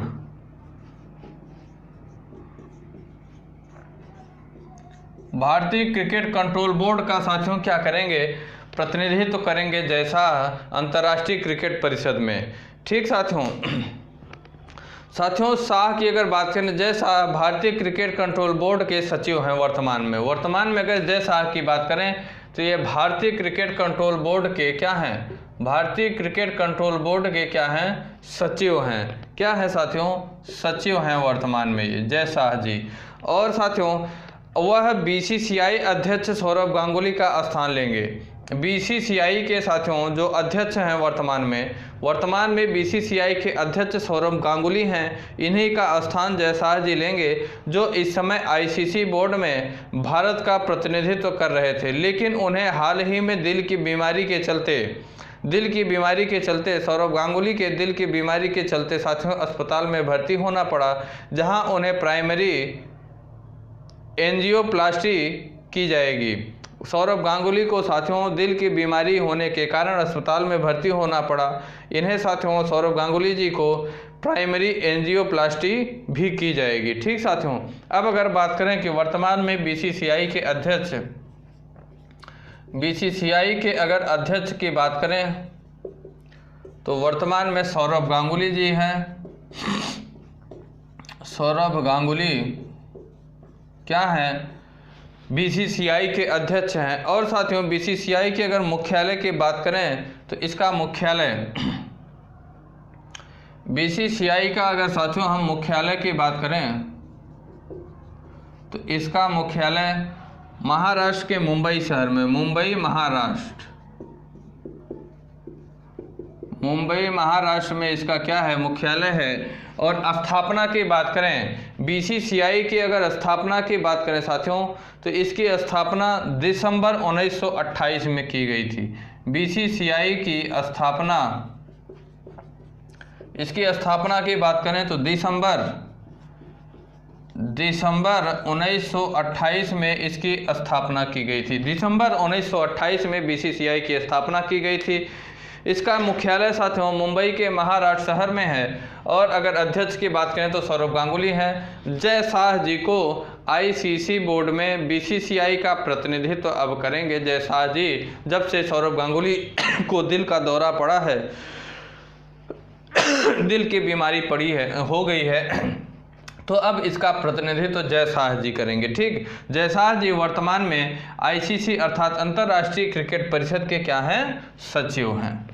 भारतीय क्रिकेट कंट्रोल बोर्ड का साथियों क्या करेंगे, प्रतिनिधित्व करेंगे जैसा अंतर्राष्ट्रीय क्रिकेट परिषद में। ठीक साथियों शाह की अगर बात करें, जय शाह भारतीय क्रिकेट कंट्रोल बोर्ड के सचिव हैं वर्तमान में अगर जय शाह की बात करें तो ये भारतीय क्रिकेट कंट्रोल बोर्ड के क्या हैं, भारतीय क्रिकेट कंट्रोल बोर्ड के क्या हैं, सचिव हैं। क्या है साथियों, सचिव हैं वर्तमान में ये जय शाह जी। और साथियों वह बीसीसीआई अध्यक्ष सौरभ गांगुली का स्थान लेंगे। बीसीसीआई के साथियों जो अध्यक्ष हैं वर्तमान में बीसीसीआई के अध्यक्ष सौरभ गांगुली हैं, इन्हीं का स्थान जय शाह जी लेंगे, जो इस समय आईसीसी बोर्ड में भारत का प्रतिनिधित्व कर रहे थे। लेकिन उन्हें हाल ही में दिल की बीमारी के चलते सौरभ गांगुली के दिल की बीमारी के चलते साथियों अस्पताल में भर्ती होना पड़ा, जहां उन्हें प्राइमरी एंजियोप्लास्टी की जाएगी। सौरभ गांगुली को साथियों दिल की बीमारी होने के कारण अस्पताल में भर्ती होना पड़ा। इन्हें साथियों सौरभ गांगुली जी को प्राइमरी एंजियोप्लास्टी भी की जाएगी। ठीक साथियों, अब अगर बात करें कि वर्तमान में बीसीसीआई के अगर अध्यक्ष की बात करें तो वर्तमान में सौरभ गांगुली जी हैं। सौरभ गांगुली क्या हैं, बीसीसीआई के अध्यक्ष हैं। और साथियों बीसीसीआई के अगर मुख्यालय की बात करें तो इसका मुख्यालय बीसीसीआई का अगर साथियों हम मुख्यालय की बात करें तो इसका मुख्यालय महाराष्ट्र के मुंबई शहर में, मुंबई महाराष्ट्र में इसका क्या है, मुख्यालय है। और स्थापना की बात करें, बीसीसीआई की अगर स्थापना की बात करें साथियों तो इसकी स्थापना दिसंबर 1928 में की गई थी। बीसीसीआई की स्थापना, इसकी स्थापना की बात करें तो दिसंबर 1928 में इसकी स्थापना की गई थी। दिसंबर 1928 में बीसीसीआई की स्थापना की गई थी। इसका मुख्यालय साथियों मुंबई के महाराष्ट्र शहर में है। और अगर अध्यक्ष की बात करें तो सौरभ गांगुली हैं। जय शाह जी को आईसीसी बोर्ड में बीसीसीआई का प्रतिनिधित्व अब करेंगे जय शाह जी, जब से सौरभ गांगुली को दिल का दौरा पड़ा है, दिल की बीमारी हो गई है, तो अब इसका प्रतिनिधित्व जय शाह जी करेंगे। ठीक, जय शाह जी वर्तमान में आईसीसी अर्थात अंतर्राष्ट्रीय क्रिकेट परिषद के क्या हैं, सचिव हैं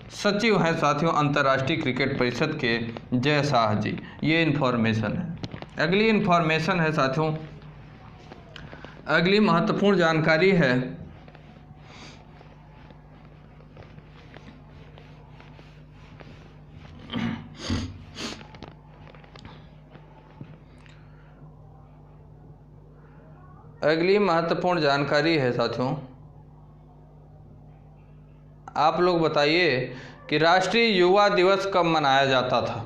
साथियों अंतर्राष्ट्रीय क्रिकेट परिषद के जय शाह जी। ये इन्फॉर्मेशन है। अगली इन्फॉर्मेशन है साथियों, अगली महत्वपूर्ण जानकारी है साथियों, आप लोग बताइए कि राष्ट्रीय युवा दिवस कब मनाया जाता था।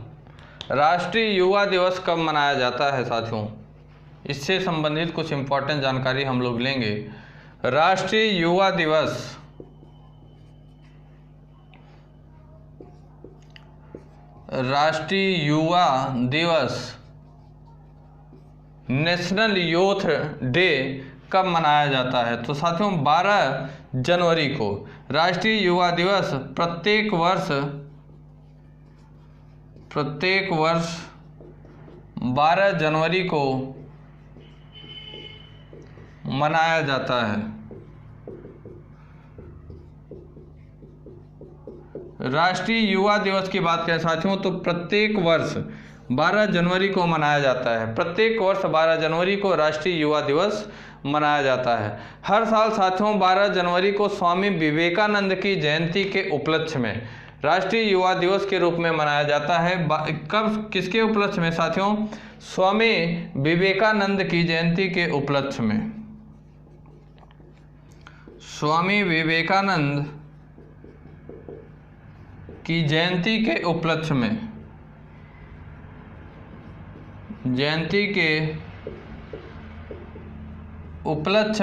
राष्ट्रीय युवा दिवस कब मनाया जाता है साथियों? इससे संबंधित कुछ इम्पोर्टेंट जानकारी हम लोग लेंगे। राष्ट्रीय युवा दिवस नेशनल यूथ डे कब मनाया जाता है? तो साथियों 12 जनवरी को। राष्ट्रीय युवा दिवस प्रत्येक वर्ष 12 जनवरी को मनाया जाता है। राष्ट्रीय युवा दिवस की बात करें साथियों तो प्रत्येक वर्ष 12 जनवरी को मनाया जाता है। प्रत्येक वर्ष 12 जनवरी को राष्ट्रीय युवा दिवस मनाया जाता है। हर साल साथियों 12 जनवरी को स्वामी विवेकानंद की जयंती के उपलक्ष्य में राष्ट्रीय युवा दिवस के रूप में मनाया जाता है। कब, किसके उपलक्ष्य में साथियों? स्वामी विवेकानंद की जयंती के उपलक्ष्य में। स्वामी विवेकानंद की जयंती के उपलक्ष्य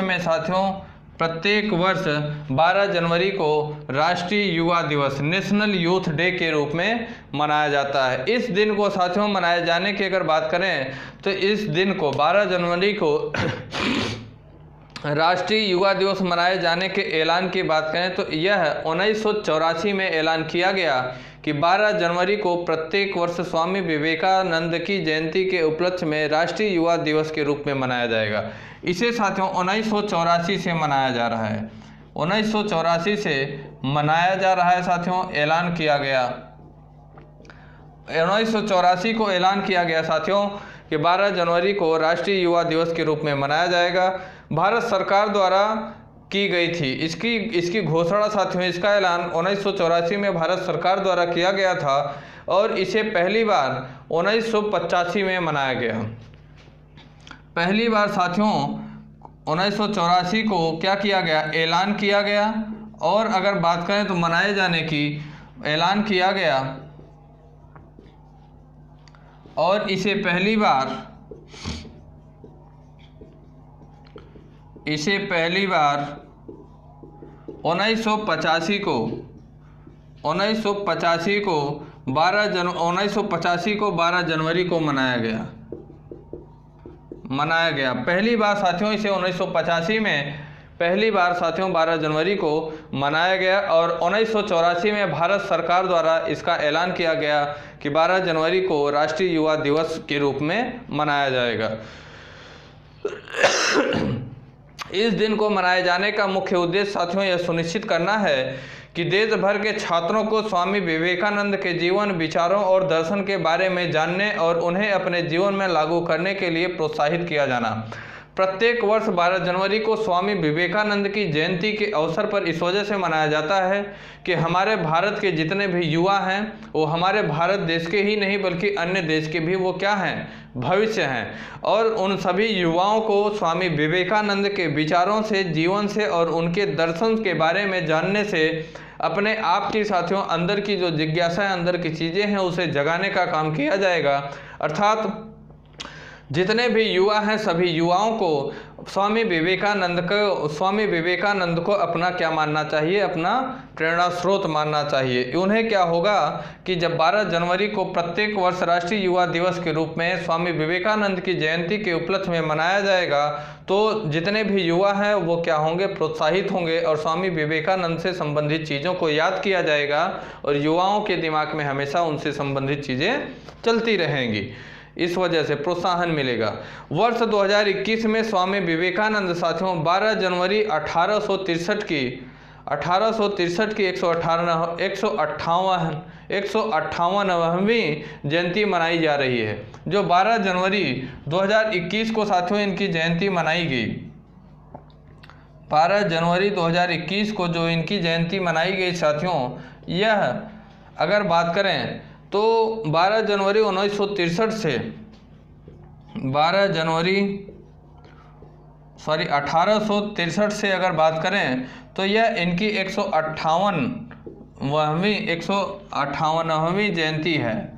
में, साथियों प्रत्येक वर्ष 12 जनवरी को राष्ट्रीय युवा दिवस नेशनल यूथ डे के रूप में मनाया जाता है। इस दिन को साथियों मनाए जाने की अगर बात करें तो इस दिन को 12 जनवरी को राष्ट्रीय युवा दिवस मनाए जाने के ऐलान की बात करें तो यह 1984 में ऐलान किया गया कि 12 जनवरी को प्रत्येक वर्ष स्वामी विवेकानंद की जयंती के उपलक्ष्य में राष्ट्रीय युवा दिवस के रूप में मनाया जाएगा। इसे साथियों 1984 से मनाया जा रहा है। 1984 से मनाया जा रहा है साथियों, ऐलान किया गया। 1984 को ऐलान किया गया साथियों कि 12 जनवरी को राष्ट्रीय युवा दिवस के रूप में मनाया जाएगा। भारत सरकार द्वारा की गई थी इसकी घोषणा साथियों, इसका ऐलान 1984 में भारत सरकार द्वारा किया गया था और इसे पहली बार 1985 में मनाया गया। पहली बार साथियों 1984 को क्या किया गया? ऐलान किया गया। और अगर बात करें तो मनाए जाने की ऐलान किया गया और इसे पहली बार 1985 को 12 जनवरी को मनाया गया। पहली बार साथियों इसे 1985 में पहली बार साथियों 12 जनवरी को मनाया गया और 1984 में भारत सरकार द्वारा इसका ऐलान किया गया कि 12 जनवरी को राष्ट्रीय युवा दिवस के रूप में मनाया जाएगा। इस दिन को मनाए जाने का मुख्य उद्देश्य साथियों यह सुनिश्चित करना है कि देश भर के छात्रों को स्वामी विवेकानंद के जीवन, विचारों और दर्शन के बारे में जानने और उन्हें अपने जीवन में लागू करने के लिए प्रोत्साहित किया जाना। प्रत्येक वर्ष 12 जनवरी को स्वामी विवेकानंद की जयंती के अवसर पर इस वजह से मनाया जाता है कि हमारे भारत के जितने भी युवा हैं वो हमारे भारत देश के ही नहीं बल्कि अन्य देश के भी वो क्या हैं? भविष्य हैं। और उन सभी युवाओं को स्वामी विवेकानंद के विचारों से, जीवन से और उनके दर्शन के बारे में जानने से अपने आप की साथियों अंदर की जो जिज्ञासा है, अंदर की चीज़ें हैं, उसे जगाने का काम किया जाएगा। अर्थात जितने भी युवा हैं सभी युवाओं को स्वामी विवेकानंद को अपना क्या मानना चाहिए? अपना प्रेरणा स्रोत मानना चाहिए। उन्हें क्या होगा कि जब 12 जनवरी को प्रत्येक वर्ष राष्ट्रीय युवा दिवस के रूप में स्वामी विवेकानंद की जयंती के उपलक्ष्य में मनाया जाएगा तो जितने भी युवा हैं वो क्या होंगे? प्रोत्साहित होंगे और स्वामी विवेकानंद से संबंधित चीज़ों को याद किया जाएगा और युवाओं के दिमाग में हमेशा उनसे संबंधित चीज़ें चलती रहेंगी। इस वजह से प्रोत्साहन मिलेगा। वर्ष 2021 में स्वामी विवेकानंद साथियों 12 जनवरी 1863 की 158वीं जयंती मनाई जा रही है। जो 12 जनवरी 2021 को साथियों इनकी जयंती मनाई गई। 12 जनवरी 2021 को जो इनकी जयंती मनाई गई साथियों, यह अगर बात करें तो 12 जनवरी 1963 से 1863 से अगर बात करें तो यह इनकी 158वीं जयंती है।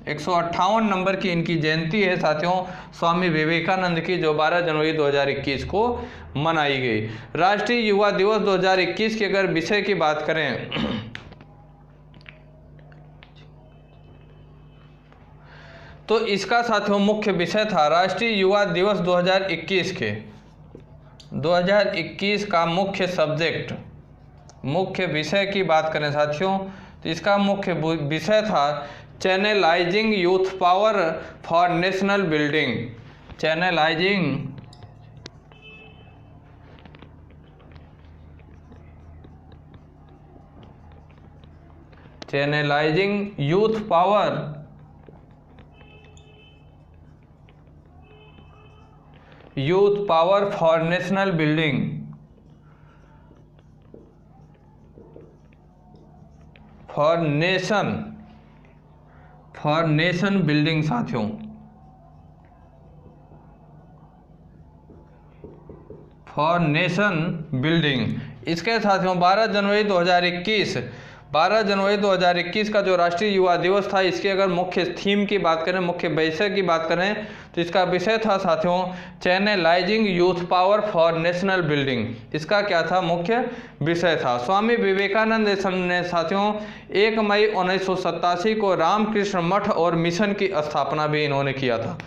158 नंबर की इनकी जयंती है साथियों, स्वामी विवेकानंद की, जो 12 जनवरी 2021 को मनाई गई। राष्ट्रीय युवा दिवस 2021 के अगर विषय की बात करें तो इसका साथियों मुख्य विषय था, राष्ट्रीय युवा दिवस 2021 के 2021 का मुख्य सब्जेक्ट, मुख्य विषय की बात करें साथियों तो इसका मुख्य विषय था channelising youth power for national building. Channelising youth power for national building, for nation building साथियों, फॉर नेशन बिल्डिंग। इसके साथियों 12 जनवरी 2021 का जो राष्ट्रीय युवा दिवस था, इसके अगर मुख्य थीम की बात करें, मुख्य विषय की बात करें तो इसका विषय था साथियों channelising youth power for national building. इसका क्या था, मुख्य विषय था। स्वामी विवेकानंद ने साथियों 1 मई 1987 को रामकृष्ण मठ और मिशन की स्थापना भी इन्होंने किया था।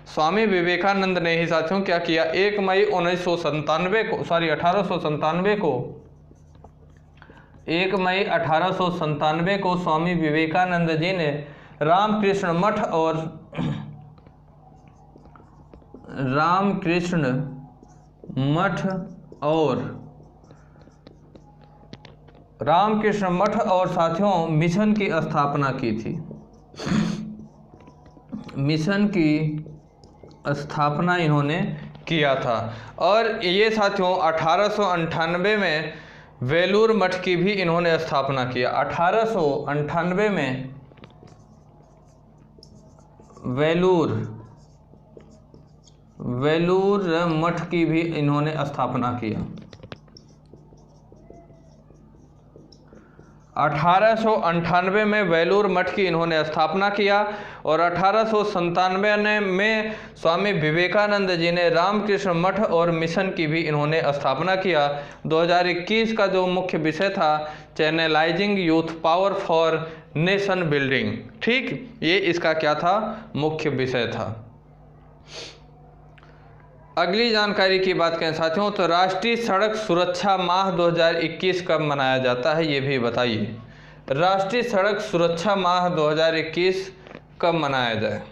स्वामी विवेकानंद ने ही साथियों क्या किया, 1 मई 1897 को स्वामी विवेकानंद जी ने रामकृष्ण मठ और साथियों मिशन की स्थापना की थी। मिशन की स्थापना इन्होंने किया था। और ये साथियों 1898 में वेलूर मठ की भी इन्होंने स्थापना किया। 1898 में वेलूर मठ की भी इन्होंने स्थापना किया। 1898 में वेलूर मठ की इन्होंने स्थापना किया और 1897 में स्वामी विवेकानंद जी ने रामकृष्ण मठ और मिशन की भी इन्होंने स्थापना किया। 2021 का जो मुख्य विषय था channelising youth power for nation building. ठीक, ये इसका क्या था, मुख्य विषय था। अगली जानकारी की बात करें साथियों तो राष्ट्रीय सड़क सुरक्षा माह 2021 कब मनाया जाता है, ये भी बताइए। राष्ट्रीय सड़क सुरक्षा माह 2021 कब मनाया जाए?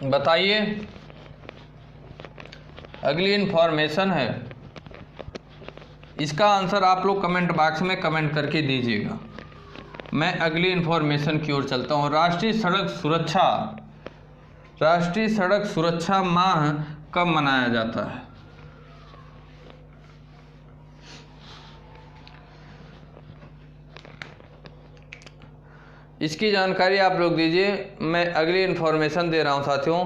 बताइए। अगली इंफॉर्मेशन है, इसका आंसर आप लोग कमेंट बॉक्स में कमेंट करके दीजिएगा। मैं अगली इंफॉर्मेशन की ओर चलता हूँ। राष्ट्रीय सड़क सुरक्षा माह कब मनाया जाता है? इसकी जानकारी आप लोग दीजिए। मैं अगली इंफॉर्मेशन दे रहा हूँ साथियों।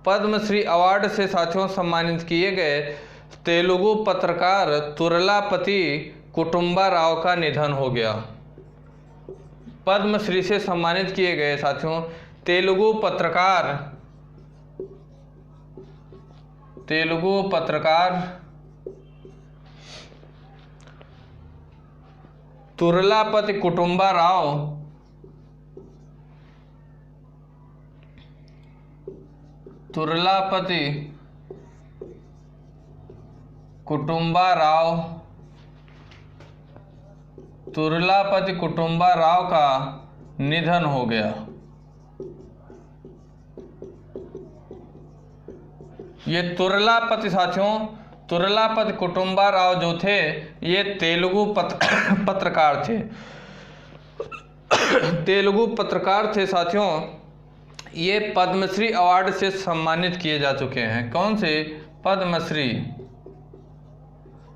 पद्मश्री अवार्ड से साथियों सम्मानित किए गए तेलुगु पत्रकार तुर्लापति कुटुंबा राव का निधन हो गया। पद्मश्री से सम्मानित किए गए साथियों तेलुगु पत्रकार तुर्लापति कुटुंबा राव का निधन हो गया। ये तुर्लापति कुटुंबा राव जो थे ये तेलुगु पत्रकार थे साथियों। ये पद्मश्री अवार्ड से सम्मानित किए जा चुके हैं। कौन से?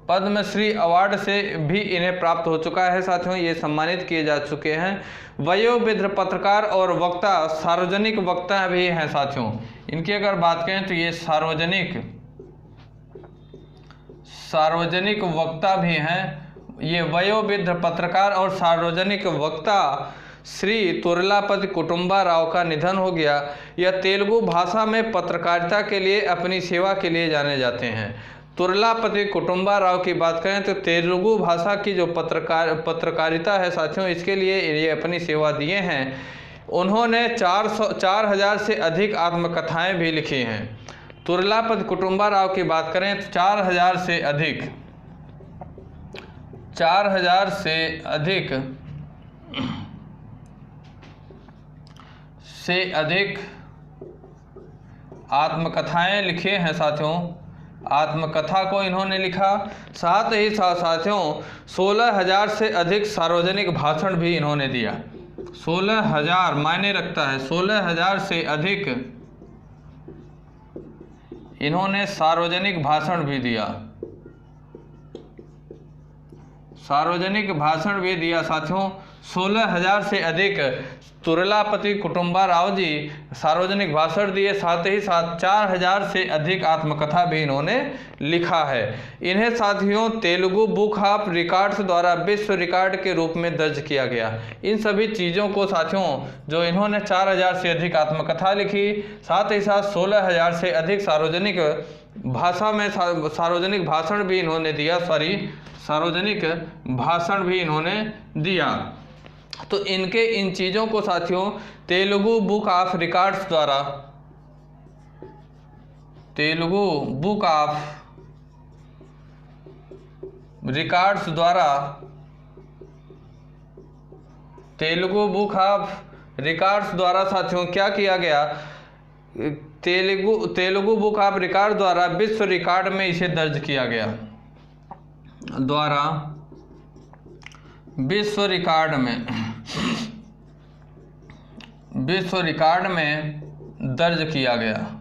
पद्मश्री अवार्ड से भी इन्हें प्राप्त हो चुका है साथियों, ये सम्मानित किए जा चुके हैं। वयोवृद्ध पत्रकार और वक्ता, सार्वजनिक वक्ता भी हैं साथियों। इनकी अगर बात करें तो ये सार्वजनिक वक्ता भी हैं। ये वयोवृद्ध पत्रकार और सार्वजनिक वक्ता श्री तुर्लापति कुटुंबा राव का निधन हो गया। यह तेलुगु भाषा में पत्रकारिता के लिए अपनी सेवा के लिए जाने जाते हैं। तुर्लापति कुटुंबा राव की बात करें तो तेलुगु भाषा की जो पत्रकारिता है साथियों, इसके लिए ये अपनी सेवा दिए हैं। उन्होंने 4000 से अधिक आत्मकथाएं भी लिखी हैं। तुर्लापति कुटुंबा राव की बात करें तो 4000 से अधिक आत्मकथाएं लिखे हैं साथियों। आत्मकथा को इन्होंने लिखा। साथ ही साथ साथियों 16,000 से अधिक सार्वजनिक भाषण भी इन्होंने दिया। 16,000 मायने रखता है। 16,000 से अधिक इन्होंने सार्वजनिक भाषण भी दिया। सार्वजनिक भाषण भी दिया साथियों। 16,000 से अधिक तुर्लापति कुटुंबा राव जी सार्वजनिक भाषण दिए। साथ ही साथ 4000 से अधिक आत्मकथा भी इन्होंने लिखा है। इन्हें साथियों तेलुगु बुक ऑफ रिकॉर्ड्स द्वारा विश्व रिकॉर्ड के रूप में दर्ज किया गया। इन सभी चीज़ों को साथियों, जो इन्होंने 4000 से अधिक आत्मकथा लिखी, साथ ही साथ 16,000 से अधिक सार्वजनिक भाषा में सार्वजनिक भाषण भी इन्होंने दिया। सार्वजनिक भाषण भी इन्होंने दिया। तो इनके इन चीज़ों को साथियों तेलुगु बुक ऑफ रिकॉर्ड्स द्वारा तेलुगु बुक ऑफ रिकॉर्ड्स द्वारा साथियों क्या किया गया, तेलुगु बुक ऑफ रिकॉर्ड द्वारा विश्व रिकॉर्ड में इसे दर्ज किया गया। विश्व रिकॉर्ड में दर्ज किया गया।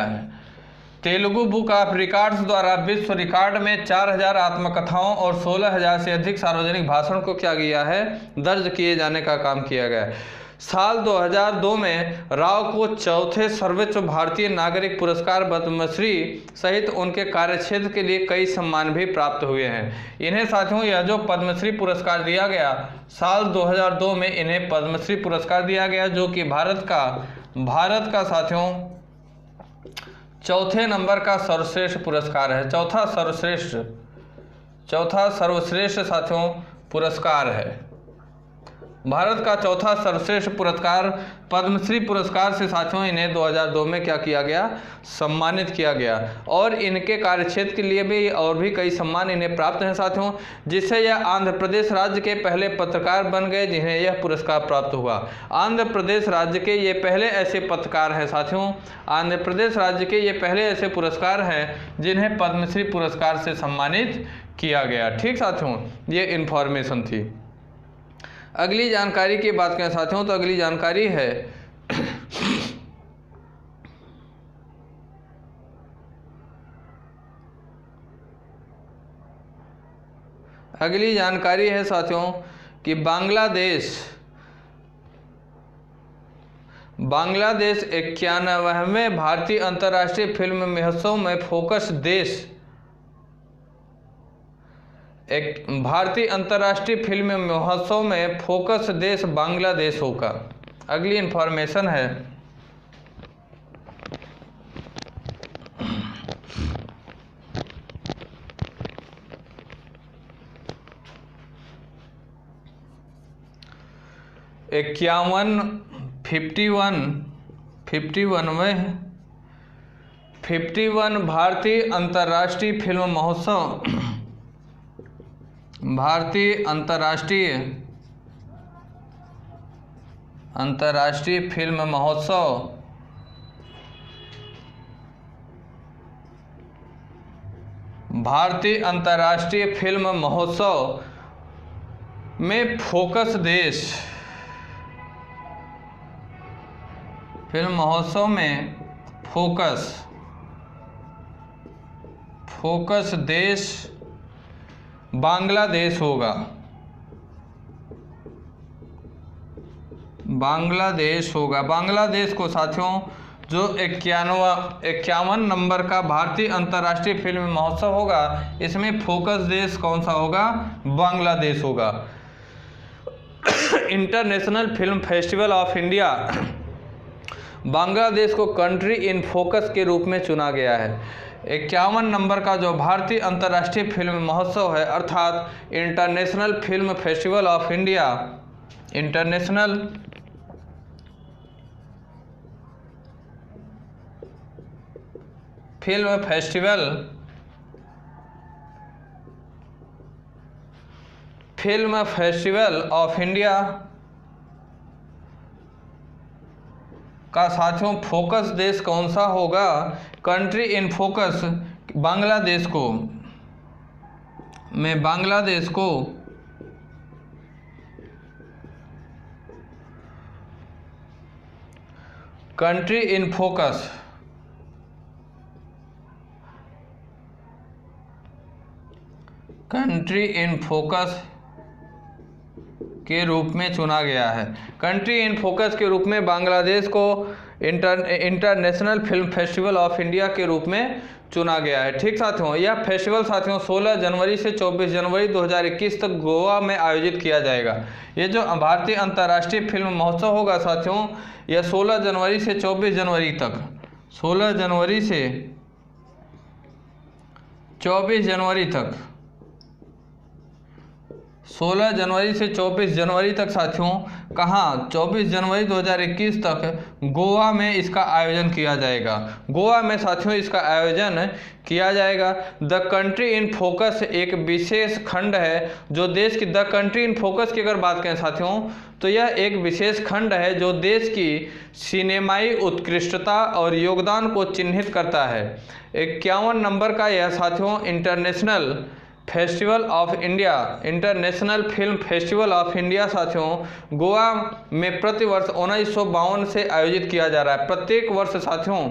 है। तेलुगु बुक ऑफ रिकॉर्ड्स द्वारा विश्व रिकॉर्ड में 4000 आत्मकथाओं और 16,000 से अधिक सार्वजनिक भाषण को क्या किया है, दर्ज किए जाने का काम किया गया है। साल 2002 में राव को चौथे सर्वोच्च भारतीय नागरिक पुरस्कार पद्मश्री सहित उनके कार्यक्षेत्र के लिए कई सम्मान भी प्राप्त हुए हैं। इन्हें साथियों यह जो पद्मश्री पुरस्कार दिया गया, साल 2002 में इन्हें पद्मश्री पुरस्कार दिया गया, जो कि भारत का साथियों चौथे नंबर का सर्वश्रेष्ठ पुरस्कार है। चौथा सर्वश्रेष्ठ साथियों पुरस्कार है। भारत का चौथा सर्वश्रेष्ठ पुरस्कार पद्मश्री पुरस्कार से साथियों इन्हें 2002 में क्या किया गया, सम्मानित किया गया। और इनके कार्यक्षेत्र के लिए भी और भी कई सम्मान इन्हें प्राप्त हैं साथियों, जिससे यह आंध्र प्रदेश राज्य के पहले पत्रकार बन गए जिन्हें यह पुरस्कार प्राप्त हुआ। आंध्र प्रदेश राज्य के ये पहले ऐसे पत्रकार हैं साथियों, आंध्र प्रदेश राज्य के ये पहले ऐसे पुरस्कार हैं जिन्हें पद्मश्री पुरस्कार से सम्मानित किया गया। ठीक साथियों, ये इन्फॉर्मेशन थी। अगली जानकारी की बात करें साथियों तो अगली जानकारी है साथियों कि बांग्लादेश 91वें भारतीय अंतर्राष्ट्रीय फिल्म महोत्सव में फोकस देश भारतीय अंतर्राष्ट्रीय फिल्म महोत्सव में फोकस देश बांग्लादेश होगा। अगली इंफॉर्मेशन है फिफ्टी-वन भारतीय अंतर्राष्ट्रीय फिल्म महोत्सव भारतीय अंतर्राष्ट्रीय फिल्म महोत्सव भारतीय अंतर्राष्ट्रीय फिल्म महोत्सव में फोकस देश फोकस देश बांग्लादेश होगा। बांग्लादेश को साथियों जो 51 नंबर का भारतीय अंतर्राष्ट्रीय फिल्म महोत्सव होगा, इसमें फोकस देश कौन सा होगा? बांग्लादेश होगा। International film festival of India, Bangladesh को कंट्री इन फोकस के रूप में चुना गया है। 51 नंबर का जो भारतीय अंतर्राष्ट्रीय फिल्म महोत्सव है, अर्थात international film festival of India, international film festival of India का साथियों फोकस देश कौन सा होगा? कंट्री इन फोकस बांग्लादेश को कंट्री इन फोकस के रूप में चुना गया है। कंट्री इन फोकस के रूप में बांग्लादेश को international film festival of India के रूप में चुना गया है। ठीक साथियों, यह फेस्टिवल साथियों 16 जनवरी से 24 जनवरी 2021 तक गोवा में आयोजित किया जाएगा। ये जो भारतीय अंतर्राष्ट्रीय फिल्म महोत्सव होगा साथियों, यह 16 जनवरी से 24 जनवरी तक 16 जनवरी से 24 जनवरी तक साथियों कहाँ? 24 जनवरी 2021 तक गोवा में इसका आयोजन किया जाएगा। गोवा में साथियों इसका आयोजन किया जाएगा। द कंट्री इन फोकस एक विशेष खंड है जो देश की द कंट्री इन फोकस की अगर बात करें साथियों, तो यह एक विशेष खंड है जो देश की सिनेमाई उत्कृष्टता और योगदान को चिन्हित करता है। 51 नंबर का यह साथियों international film festival of India साथियों गोवा में प्रतिवर्ष 1952 से आयोजित किया जा रहा है। प्रत्येक वर्ष साथियों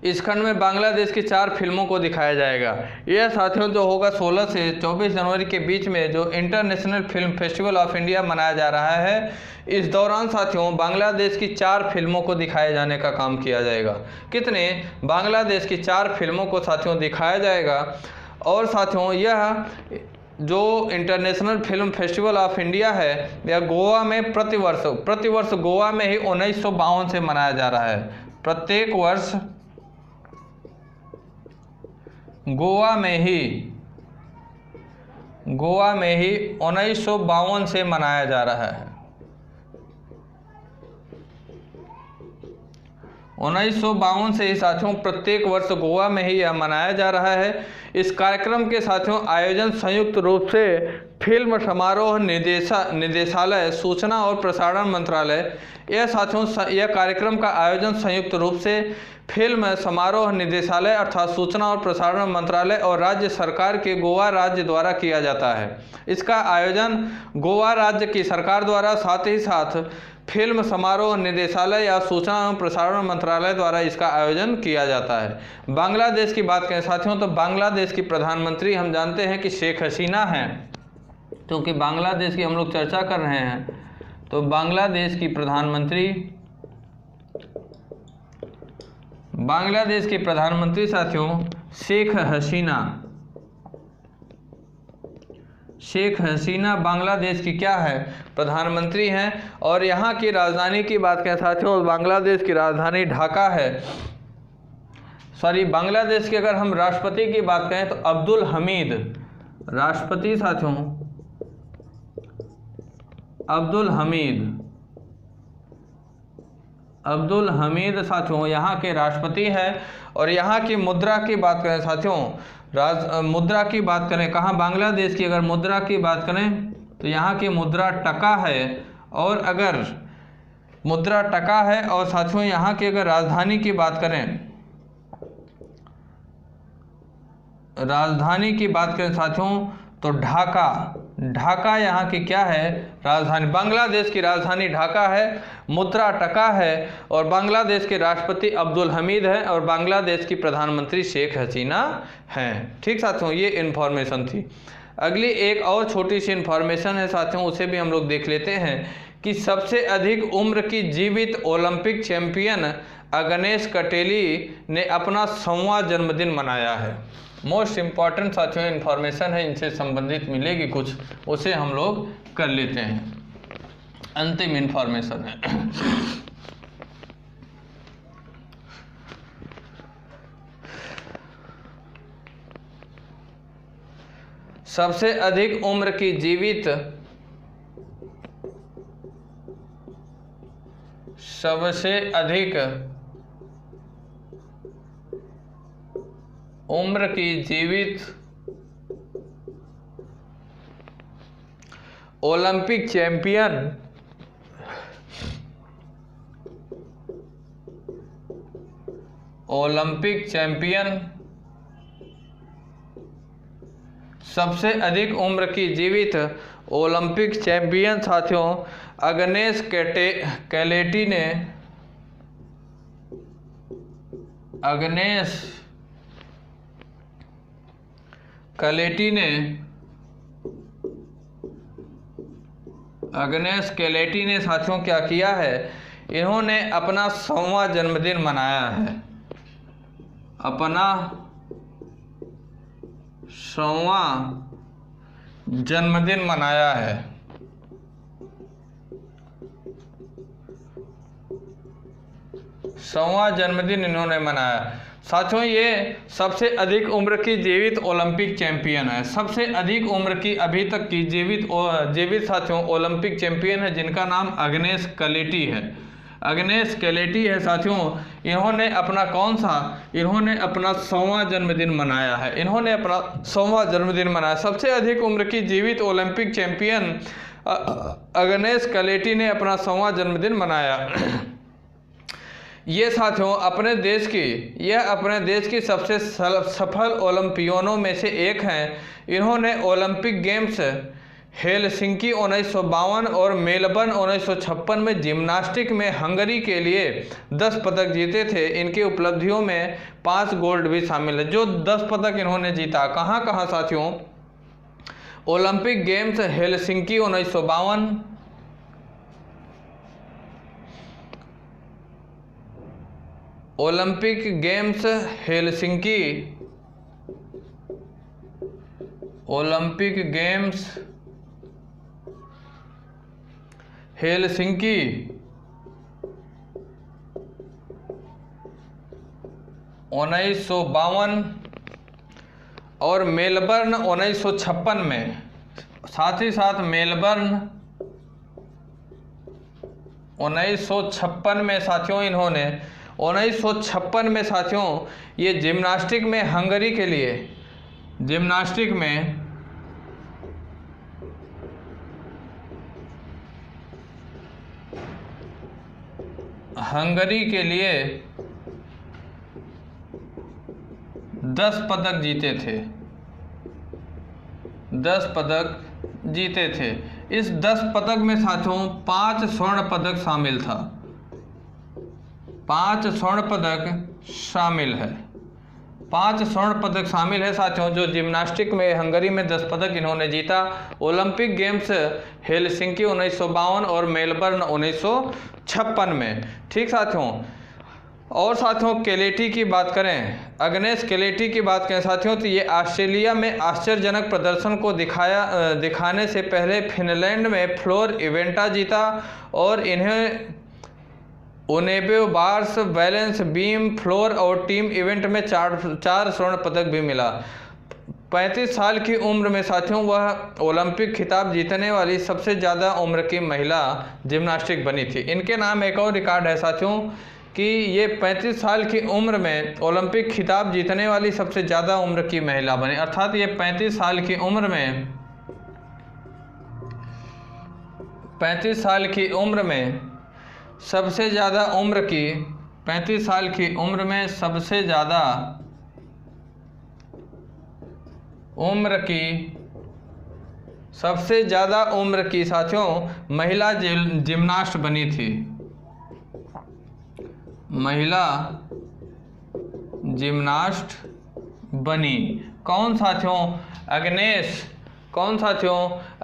इस खंड में बांग्लादेश की 4 फिल्मों को दिखाया जाएगा। यह साथियों जो होगा 16 से 24 जनवरी के बीच में जो international film festival of India मनाया जा रहा है, इस दौरान साथियों बांग्लादेश की 4 फिल्मों को दिखाए जाने का काम किया जाएगा। कितने? बांग्लादेश की 4 फिल्मों को साथियों दिखाया जाएगा। और साथियों यह जो international film festival of India है, यह गोवा में प्रतिवर्ष गोवा में ही 1952 से मनाया जा रहा है। प्रत्येक वर्ष गोवा में ही 1952 से मनाया जा रहा है। 1952 से ही साथियों प्रत्येक वर्ष गोवा में ही यह मनाया जा रहा है। इस कार्यक्रम के साथियों आयोजन संयुक्त रूप से फिल्म समारोह निदेशालय, सूचना और प्रसारण मंत्रालय, यह साथियों यह कार्यक्रम का आयोजन संयुक्त रूप से फिल्म समारोह निदेशालय अर्थात सूचना और प्रसारण मंत्रालय और राज्य सरकार के गोवा राज्य द्वारा किया जाता है। इसका आयोजन गोवा राज्य की सरकार द्वारा, साथ ही साथ फिल्म समारोह निदेशालय या सूचना एवं प्रसारण मंत्रालय द्वारा इसका आयोजन किया जाता है। बांग्लादेश की बात करें साथियों तो बांग्लादेश की प्रधानमंत्री हम जानते हैं कि शेख हसीना हैं। क्योंकि बांग्लादेश की हम लोग चर्चा कर रहे हैं तो बांग्लादेश की प्रधानमंत्री साथियों शेख हसीना बांग्लादेश की क्या है? प्रधानमंत्री हैं। और यहाँ की राजधानी की बात करें साथियों, बांग्लादेश की राजधानी ढाका है। बांग्लादेश के अगर हम राष्ट्रपति की बात करें तो अब्दुल हमीद, राष्ट्रपति साथियों अब्दुल हमीद साथियों यहाँ के राष्ट्रपति हैं। और यहाँ की मुद्रा की बात करें साथियों, मुद्रा की बात करें कहाँ? बांग्लादेश की अगर मुद्रा की बात करें तो यहाँ की मुद्रा टका है। और अगर मुद्रा टका है और साथियों यहाँ की अगर राजधानी की बात करें साथियों तो ढाका ढाका यहाँ की क्या है? राजधानी। बांग्लादेश की राजधानी ढाका है, मुद्रा टका है, और बांग्लादेश के राष्ट्रपति अब्दुल हमीद हैं, और बांग्लादेश की प्रधानमंत्री शेख हसीना हैं। ठीक साथियों, ये इन्फॉर्मेशन थी। अगली एक और छोटी सी इन्फॉर्मेशन है साथियों, उसे भी हम लोग देख लेते हैं कि सबसे अधिक उम्र की जीवित ओलंपिक चैंपियन अग्नेस कटेली ने अपना 100वां जन्मदिन मनाया है। मोस्ट इम्पॉर्टेंट साथियों इन्फॉर्मेशन है, इनसे संबंधित मिलेगी कुछ, उसे हम लोग कर लेते हैं। अंतिम इन्फॉर्मेशन है। सबसे अधिक उम्र की जीवित ओलंपिक चैंपियन सबसे अधिक उम्र की जीवित ओलंपिक चैंपियन साथियों अग्नेस कैलेटी ने साथियों क्या किया है? इन्होंने अपना 100वां जन्मदिन मनाया है। अपना 100वां जन्मदिन मनाया है। इन्होंने मनाया साथियों। ये सबसे अधिक उम्र की जीवित ओलंपिक चैंपियन है। सबसे अधिक उम्र की अभी तक की जीवित साथियों ओलंपिक चैंपियन है, जिनका नाम अग्नेस कैलेटी है साथियों। इन्होंने अपना इन्होंने अपना 100वां जन्मदिन मनाया है। सबसे अधिक उम्र की जीवित ओलंपिक चैंपियन अग्नेस कैलेटी ने अपना 100वां जन्मदिन मनाया। ये साथियों अपने देश की सबसे सफल ओलंपियनों में से एक हैं। इन्होंने ओलंपिक गेम्स हेलसिंकी 1952 और मेलबर्न 1956 में जिम्नास्टिक में हंगरी के लिए 10 पदक जीते थे। इनकी उपलब्धियों में 5 गोल्ड भी शामिल है। जो 10 पदक इन्होंने जीता कहाँ साथियों? Olympic games Helsinki 1952, Olympic games Helsinki 1952 और मेलबर्न 1956 में। साथ ही साथ मेलबर्न 1956 में साथियों इन्होंने 1956 में साथियों ये जिम्नास्टिक में हंगरी के लिए हंगरी के लिए 10 पदक जीते थे। 10 पदक जीते थे। इस 10 पदक में साथियों 5 स्वर्ण पदक शामिल था। 5 स्वर्ण पदक शामिल है। 5 स्वर्ण पदक शामिल है साथियों। जो जिम्नास्टिक में हंगरी में 10 पदक इन्होंने जीता। ओलंपिक गेम्स हेलसिंकी 1952 और मेलबर्न 1956 में। ठीक साथियों। और साथियों कैलेटी की बात करें, अग्नेस कैलेटी की बात करें साथियों, तो ये ऑस्ट्रेलिया में आश्चर्यजनक प्रदर्शन को दिखाने से पहले फिनलैंड में फ्लोर इवेंटा जीता और इन्हें ओनेबे बार्स, बैलेंस बीम, फ्लोर और टीम इवेंट में 4 स्वर्ण पदक भी मिला। 35 साल की उम्र में साथियों वह ओलंपिक खिताब जीतने वाली सबसे ज़्यादा उम्र की महिला जिम्नास्टिक बनी थी। इनके नाम एक और रिकॉर्ड है साथियों कि ये 35 साल की उम्र में ओलंपिक खिताब जीतने वाली सबसे ज़्यादा उम्र की महिला बनी। अर्थात ये 35 साल की उम्र में सबसे ज़्यादा उम्र की 35 साल की उम्र में सबसे ज़्यादा उम्र की सबसे ज़्यादा उम्र की साथियों महिला जिम्नास्ट बनी थी। महिला जिम्नास्ट बनी कौन साथियों?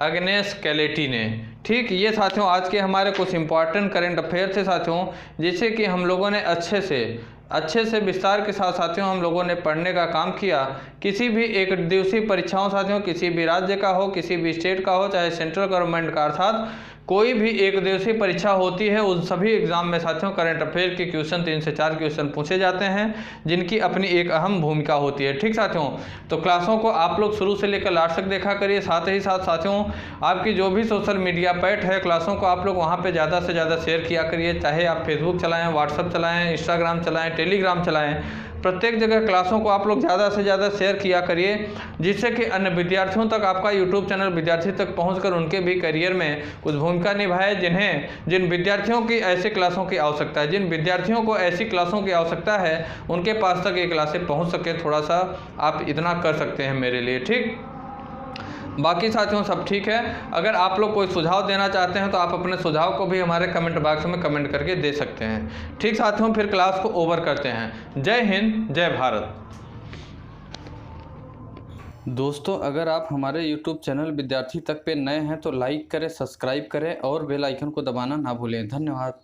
अग्नेस कैलेटी ने। ठीक, ये साथियों आज के हमारे कुछ इंपॉर्टेंट करंट अफेयर थे साथियों, जिसे कि हम लोगों ने अच्छे से विस्तार के साथ साथियों हम लोगों ने पढ़ने का काम किया। किसी भी एक दिवसीय परीक्षाओं साथियों, किसी भी राज्य का हो, किसी भी स्टेट का हो, चाहे सेंट्रल गवर्नमेंट का, अर्थात कोई भी एक दिवसीय परीक्षा होती है, उन सभी एग्जाम में साथियों करंट अफेयर के क्वेश्चन 3 से 4 क्वेश्चन पूछे जाते हैं, जिनकी अपनी एक अहम भूमिका होती है। ठीक साथियों, तो क्लासों को आप लोग शुरू से लेकर लास्ट तक देखा करिए। साथ ही साथ साथियों आपकी जो भी सोशल मीडिया पैट है, क्लासों को आप लोग वहाँ पे ज़्यादा से ज़्यादा शेयर किया करिए। चाहे आप फेसबुक चलाएँ, व्हाट्सअप चलाएँ, इंस्टाग्राम चलाएँ, टेलीग्राम चलाएँ, प्रत्येक जगह क्लासों को आप लोग ज़्यादा से ज़्यादा शेयर किया करिए, जिससे कि अन्य विद्यार्थियों तक आपका यूट्यूब चैनल विद्यार्थी तक पहुंचकर उनके भी करियर में कुछ भूमिका निभाए। जिन विद्यार्थियों की ऐसी क्लासों की आवश्यकता है, जिन विद्यार्थियों को ऐसी क्लासों की आवश्यकता है, उनके पास तक ये क्लासें पहुँच सके, थोड़ा सा आप इतना कर सकते हैं मेरे लिए। ठीक, बाकी साथियों सब ठीक है। अगर आप लोग कोई सुझाव देना चाहते हैं तो आप अपने सुझाव को भी हमारे कमेंट बॉक्स में कमेंट करके दे सकते हैं। ठीक साथियों, फिर क्लास को ओवर करते हैं। जय हिंद, जय भारत। दोस्तों, अगर आप हमारे YouTube चैनल विद्यार्थी तक पे नए हैं तो लाइक करें, सब्सक्राइब करें और बेल आइकन को दबाना ना भूलें। धन्यवाद।